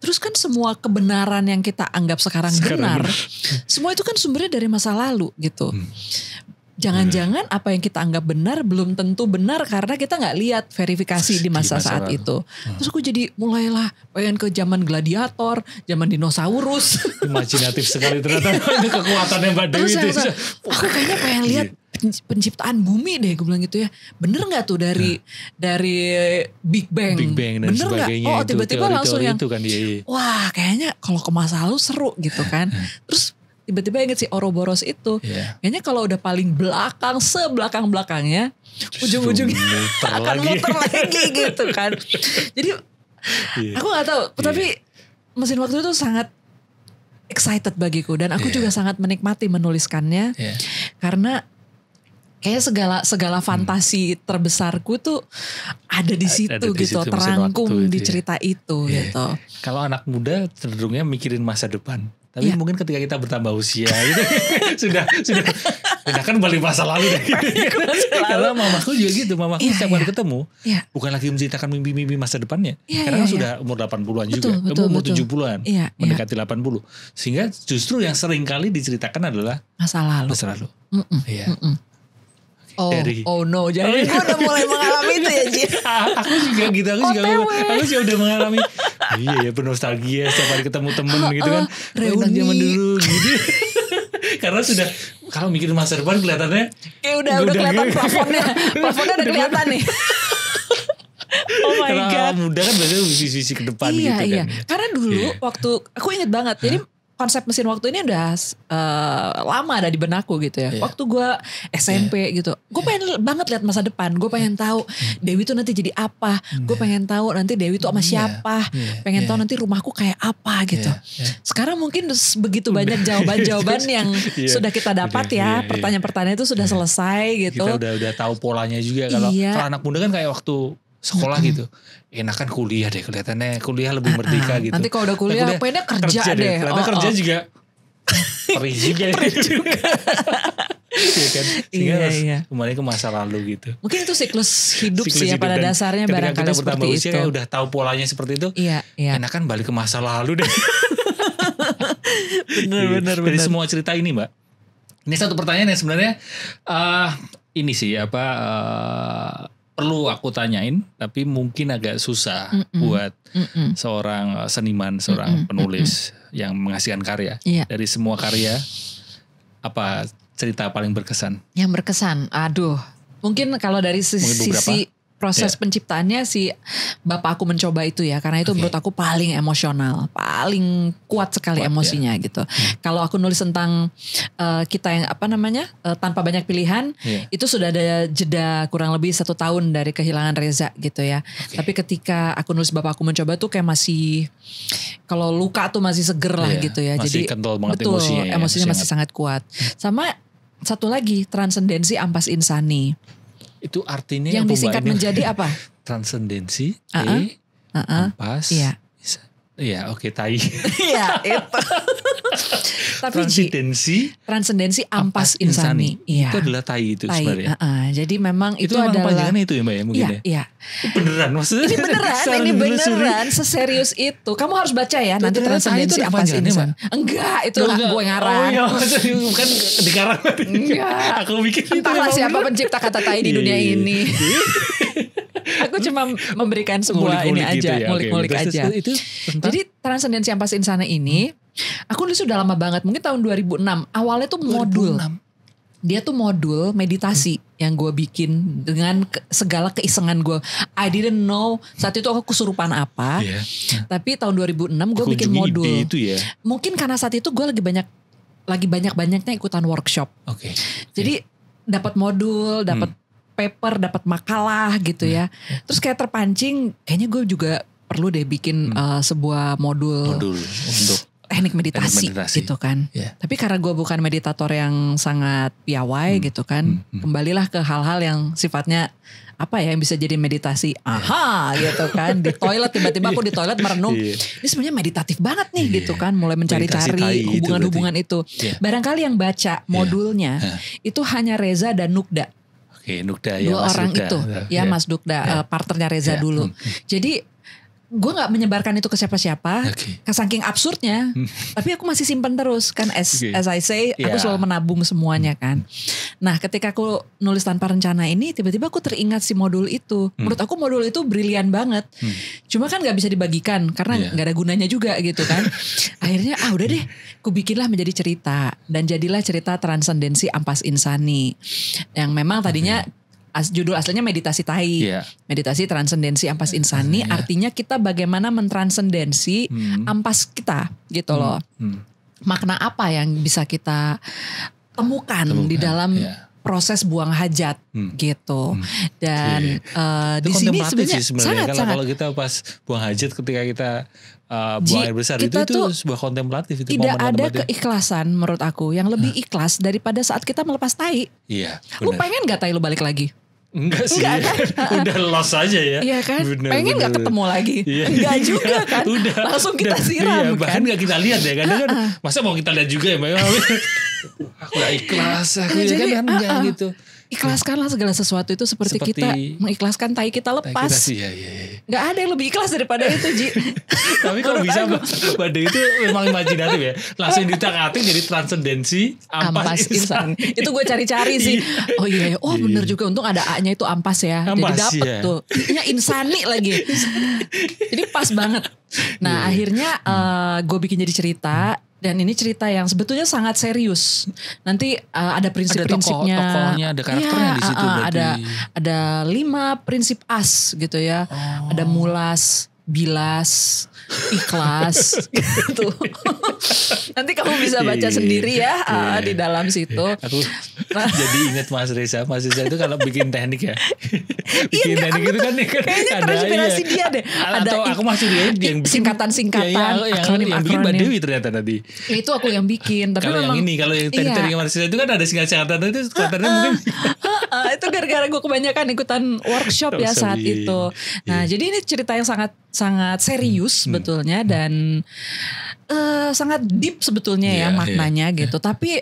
Terus kan semua kebenaran yang kita anggap sekarang benar, semua itu kan sumbernya dari masa lalu gitu. Jangan-jangan apa yang kita anggap benar belum tentu benar karena kita nggak lihat verifikasi di masa saat itu. Terus aku jadi mulailah pengen ke zaman gladiator, zaman dinosaurus. Imajinatif sekali ternyata itu kekuatannya Mbak Dewi. Terus aku kayaknya pengen lihat penciptaan bumi deh, gue bilang gitu ya. Bener nggak tuh dari Big Bang dan bener sebagainya. Gak? Oh tiba-tiba langsung yang itu kan, wah kayaknya kalau ke masa lalu seru gitu kan. Terus tiba-tiba inget si Ouroboros itu. Kayaknya kalau udah paling belakang, sebelakang-belakangnya, ujung-ujungnya akan muter lagi gitu kan. Jadi aku gak tahu, tapi mesin waktu itu sangat excited bagiku. Dan aku juga sangat menikmati menuliskannya. Karena kayaknya segala fantasi terbesarku tuh ada di situ gitu, terangkum di cerita itu gitu. Kalau anak muda cenderungnya mikirin masa depan. Tapi mungkin ketika kita bertambah usia gitu sudah kan balik masa lalu deh. Karena mamaku juga gitu, mamaku setiap kali ketemu bukan lagi menceritakan mimpi-mimpi masa depannya. Karena sudah umur 80-an juga, umur 70-an, mendekati 80. Sehingga justru yang sering kali diceritakan adalah masa lalu. Oh no, jadi gue udah mulai mengalami itu ya Ji. Aku juga gitu, aku juga udah mengalami. Iya ya, bernostalgia setiap kali ketemu temen gitu kan. Reuni zaman dulu gitu. Karena sudah kalau mikirin masa depan kelihatannya udah kelihatan plafonnya udah kelihatan nih. Oh my God. Karena muda kan biasanya visi-visi ke depan gitu kan. Iya. Karena dulu waktu aku inget banget. Jadi konsep mesin waktu ini udah lama ada di benakku gitu ya. Waktu gue SMP gitu, gue pengen banget lihat masa depan. Gue pengen tahu Dewi tuh nanti jadi apa. Gue pengen tahu nanti Dewi tuh sama siapa. Pengen tahu nanti rumahku kayak apa gitu. Sekarang mungkin begitu banyak jawaban-jawaban yang sudah kita dapat ya. Pertanyaan-pertanyaan itu sudah selesai gitu. Kita udah tahu polanya juga. Kalau anak muda kan kayak waktu sekolah gitu, enakan kuliah deh, kelihatannya kuliah lebih merdeka gitu. Nanti kalau udah kuliah pengennya kerja deh. Ternyata kerja juga perih juga. Iya kan? Sehingga harus kembali ke masa lalu gitu. Mungkin itu siklus hidup sih ya pada dasarnya, barangkali seperti itu. Usia, udah tahu polanya seperti itu. Enakan balik ke masa lalu deh. Bener. Dari semua cerita ini Mbak, ini satu pertanyaan yang sebenarnya ini sih perlu aku tanyain, tapi mungkin agak susah buat seorang seniman, seorang penulis yang menghasilkan karya. Dari semua karya, apa cerita paling berkesan? Yang berkesan, aduh, mungkin kalau dari sisi proses penciptaannya si Bapak Aku Mencoba itu ya, karena itu menurut aku paling emosional, paling kuat sekali emosinya gitu. Kalau aku nulis tentang kita yang tanpa banyak pilihan, itu sudah ada jeda kurang lebih 1 tahun dari kehilangan Reza gitu ya. Tapi ketika aku nulis Bapak Aku Mencoba tuh kayak masih, kalau luka tuh masih seger lah gitu ya. Masih jadi kental banget betul, emosinya emosinya masih sangat kuat. Sama satu lagi, Transendensi Ampas Insani. Itu artinya yang disingkat menjadi apa? Transendensi, ampas, tai. Iya itu. Tapi Transendensi Ampas Insani. Itu adalah tai itu sebenarnya. Jadi memang itu adalah panjangannya itu ya Mbak ya mungkin ya. Iya. Beneran maksudnya? Ini beneran seserius itu. Kamu harus baca ya nanti Transendensi Ampas Insani. Enggak, itu gue ngarang. Bukan dikarang. Enggak. Aku mikir entahlah siapa pencipta kata tai di dunia ini. Aku cuma memberikan sebuah ini aja, ngulik-ngulik aja. Jadi Transendensi Ampas Insani ini, aku nulis sudah lama banget, mungkin tahun 2006. Awalnya tuh modul. Dia tuh modul meditasi yang gue bikin dengan segala keisengan gue. I didn't know saat itu aku kesurupan apa. Tapi tahun 2006 gue bikin modul. Itu ya. Mungkin karena saat itu gue lagi banyak-banyaknya ikutan workshop. Jadi dapat modul, dapat paper, dapat makalah gitu ya. Terus kayak terpancing, kayaknya gue juga perlu deh bikin sebuah modul untuk teknik meditasi gitu kan. Tapi karena gue bukan meditator yang sangat piawai gitu kan, kembalilah ke hal-hal yang sifatnya apa ya yang bisa jadi meditasi. Gitu kan. Di toilet tiba-tiba aku di toilet merenung. Ini sebenarnya meditatif banget nih gitu kan. Mulai mencari-cari hubungan-hubungan itu. Barangkali yang baca modulnya itu hanya Reza dan Nugda. Nugda ya. Dua orang Nugda. Itu ya Mas Nugda, partnernya Reza dulu. Jadi gue gak menyebarkan itu ke siapa-siapa, saking absurdnya, tapi aku masih simpen terus kan, as I say, aku selalu menabung semuanya kan. Nah ketika aku nulis tanpa rencana ini, tiba-tiba aku teringat si modul itu. Menurut aku modul itu brilian banget, cuma kan gak bisa dibagikan, karena gak ada gunanya juga gitu kan. Akhirnya udah deh, aku bikinlah menjadi cerita, dan jadilah cerita Transendensi Ampas Insani, yang memang tadinya judul aslinya meditasi Tai, meditasi transendensi ampas insani, artinya kita bagaimana mentransendensi ampas kita gitu loh. Makna apa yang bisa kita temukan di dalam proses buang hajat gitu. Dan di sini sebenarnya sangat kalau kita pas buang hajat ketika kita buang air besar itu sebuah kontemplatif. Itu tidak ada keikhlasan menurut aku yang lebih ikhlas daripada saat kita melepas tai. Lu pengen gak tai lu balik lagi? Enggak sih, udah lost aja ya. Iya kan, pengen gak ketemu lagi? Enggak juga kan, langsung kita siram kan. Bahkan gak kita lihat ya, kadang kan masa mau kita lihat juga ya Mbak. Aku gak ikhlas, aku ya kan enggak gitu. Ikhlaskanlah segala sesuatu itu seperti kita mengikhlaskan tai kita lepas. Gak ada yang lebih ikhlas daripada itu, Ji. Tapi kalau bisa Mbak Dewi itu memang imajinatif ya. Langsung ditak-atik jadi transendensi ampas insani. Itu gue cari-cari sih. Oh iya, bener juga, untung ada A-nya itu ampas ya. Jadi dapet tuh. I-nya insani lagi. Jadi pas banget. Nah akhirnya gue bikin jadi cerita. Dan ini cerita yang sebetulnya sangat serius. Nanti ada prinsip-prinsipnya. Ada tokohnya, ada karakternya di situ. Ada 5 prinsip AS gitu ya. Ada mulas, bilas, ikhlas gitu. Nanti kamu bisa baca sendiri ya di dalam situ. Aku jadi ingat Mas Reza itu kalau bikin teknik ya. Bikin teknik itu kan kayaknya terinspirasi dia deh. Atau aku masuk dia yang bikin singkatan, yang bikin Mbak Dewi ternyata tadi. Itu aku yang bikin. Tapi kalau memang, kalau yang teknik Mas Reza itu kan ada singkatan itu singkatannya mungkin. Itu gara-gara gue kebanyakan ikutan workshop ya saat itu. Nah jadi ini cerita yang sangat serius sebetulnya dan sangat deep sebetulnya ya maknanya gitu. Tapi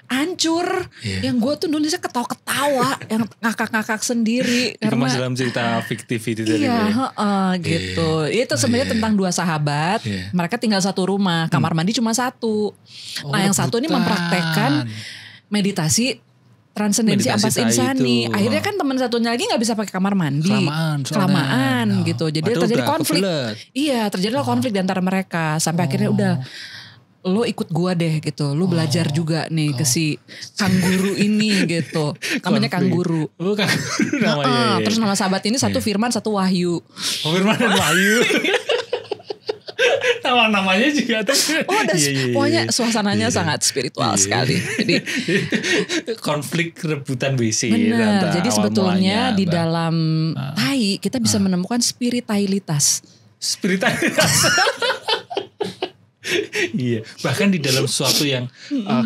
hancur. Yang gue tuh nulisnya ketawa-ketawa, yang ngakak-ngakak sendiri. Karena dalam cerita fiktif itu tadi. Gitu. Itu sebenarnya tentang 2 sahabat. Mereka tinggal satu rumah, kamar mandi cuma 1. Nah yang satu ini mempraktekkan meditasi transendensi ampas insani. Akhirnya kan teman satunya lagi gak bisa pakai kamar mandi. Kelamaan gitu. Jadi terjadi konflik. Iya, terjadilah konflik di antara mereka. Sampai akhirnya udah, lo ikut gua deh gitu. Lo belajar juga nih ke si kangguru ini gitu. Namanya kangguru. Namanya. Terus nama sahabat ini satu Firman, satu Wahyu. Firman dan Wahyu. Namanya juga tuh. Pokoknya suasananya sangat spiritual sekali. Jadi konflik rebutan WC. Benar. Jadi sebetulnya di dalam tai kita bisa menemukan spiritualitas. Iya, bahkan di dalam sesuatu yang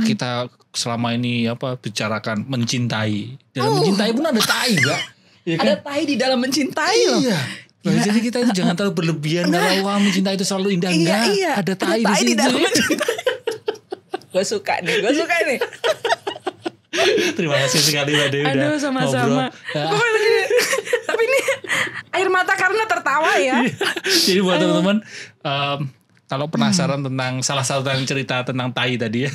kita selama ini bicarakan mencintai. Dalam mencintai pun ada tai enggak? Ya kan? Ada tai di dalam mencintai loh. Iya. Jadi kita itu jangan terlalu berlebihan kalau mencintai itu selalu indah. Enggak, ada tai di dalam mencintai. Gue suka nih. Terima kasih sekali Mbak Dewi. Aduh sama-sama. Tapi ini air mata karena tertawa ya. Jadi buat teman-teman kalau penasaran tentang salah satu cerita tentang tai tadi ya,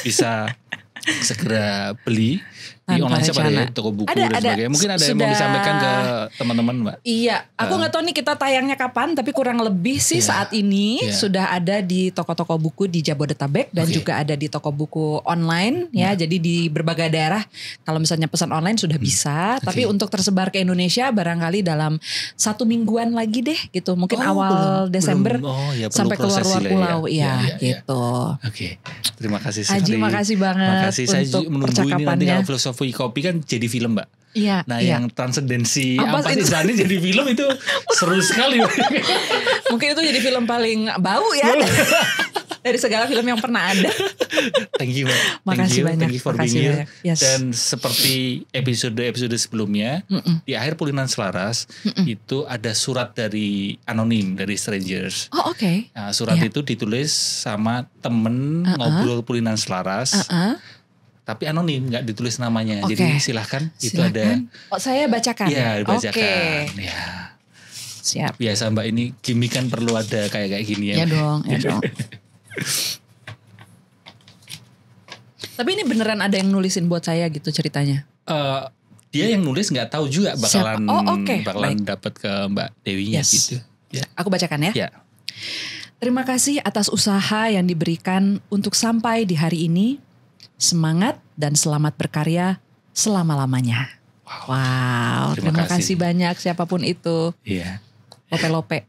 bisa segera beli di online shop ya, toko buku dan sebagainya. Mungkin ada yang mau disampaikan ke teman-teman Mbak? Iya, aku gak tahu nih kita tayangnya kapan, tapi kurang lebih sih saat ini sudah ada di toko-toko buku di Jabodetabek dan juga ada di toko buku online ya. Jadi di berbagai daerah kalau misalnya pesan online sudah bisa, tapi untuk tersebar ke Indonesia barangkali dalam 1 mingguan lagi deh gitu. Mungkin awal Desember sampai keluar pulau gitu. Oke. Terima kasih sekali. Haji makasih banget. Makasih, saya menunggu ini nanti kalau Filosofi Kopi kan jadi film Mbak. Iya. Nah yang transendensi apa sih Sani jadi film itu seru sekali. Mungkin itu jadi film paling bau ya dari segala film yang pernah ada. Thank you, Makasih banyak. Thank you for being here. Yes. Dan seperti episode sebelumnya, di akhir Pulinan Selaras itu ada surat dari anonim, dari strangers. Oh oke. Nah, surat itu ditulis sama temen ngobrol Pulinan Selaras. Tapi anonim, nggak ditulis namanya. Jadi silahkan. Itu ada. Oh saya bacakan. Iya, dibacakan. Ya. Siap. Biasa Mbak ini gimmick kan perlu ada kayak gini ya. Ya dong. Tapi ini beneran ada yang nulisin buat saya gitu ceritanya? Dia yang nulis nggak tahu juga bakalan dapat ke Mbak Dewinya gitu. Ya. Aku bacakan ya. Ya. Terima kasih atas usaha yang diberikan untuk sampai di hari ini. Semangat dan selamat berkarya selama-lamanya. Wow. Terima kasih banyak siapapun itu. Iya. Lope-lope.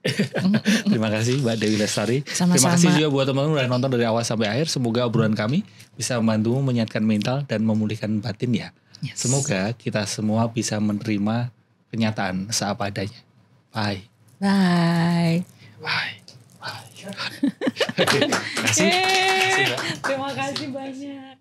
Terima kasih Mbak Dewi Lestari. Sama-sama. Terima kasih juga buat teman-teman udah nonton dari awal sampai akhir. Semoga obrolan kami bisa membantumu menyehatkan mental dan memulihkan batin ya. Yes. Semoga kita semua bisa menerima kenyataan seapa adanya. Bye. Bye. Bye. Bye. Terima kasih. Terima kasih banyak.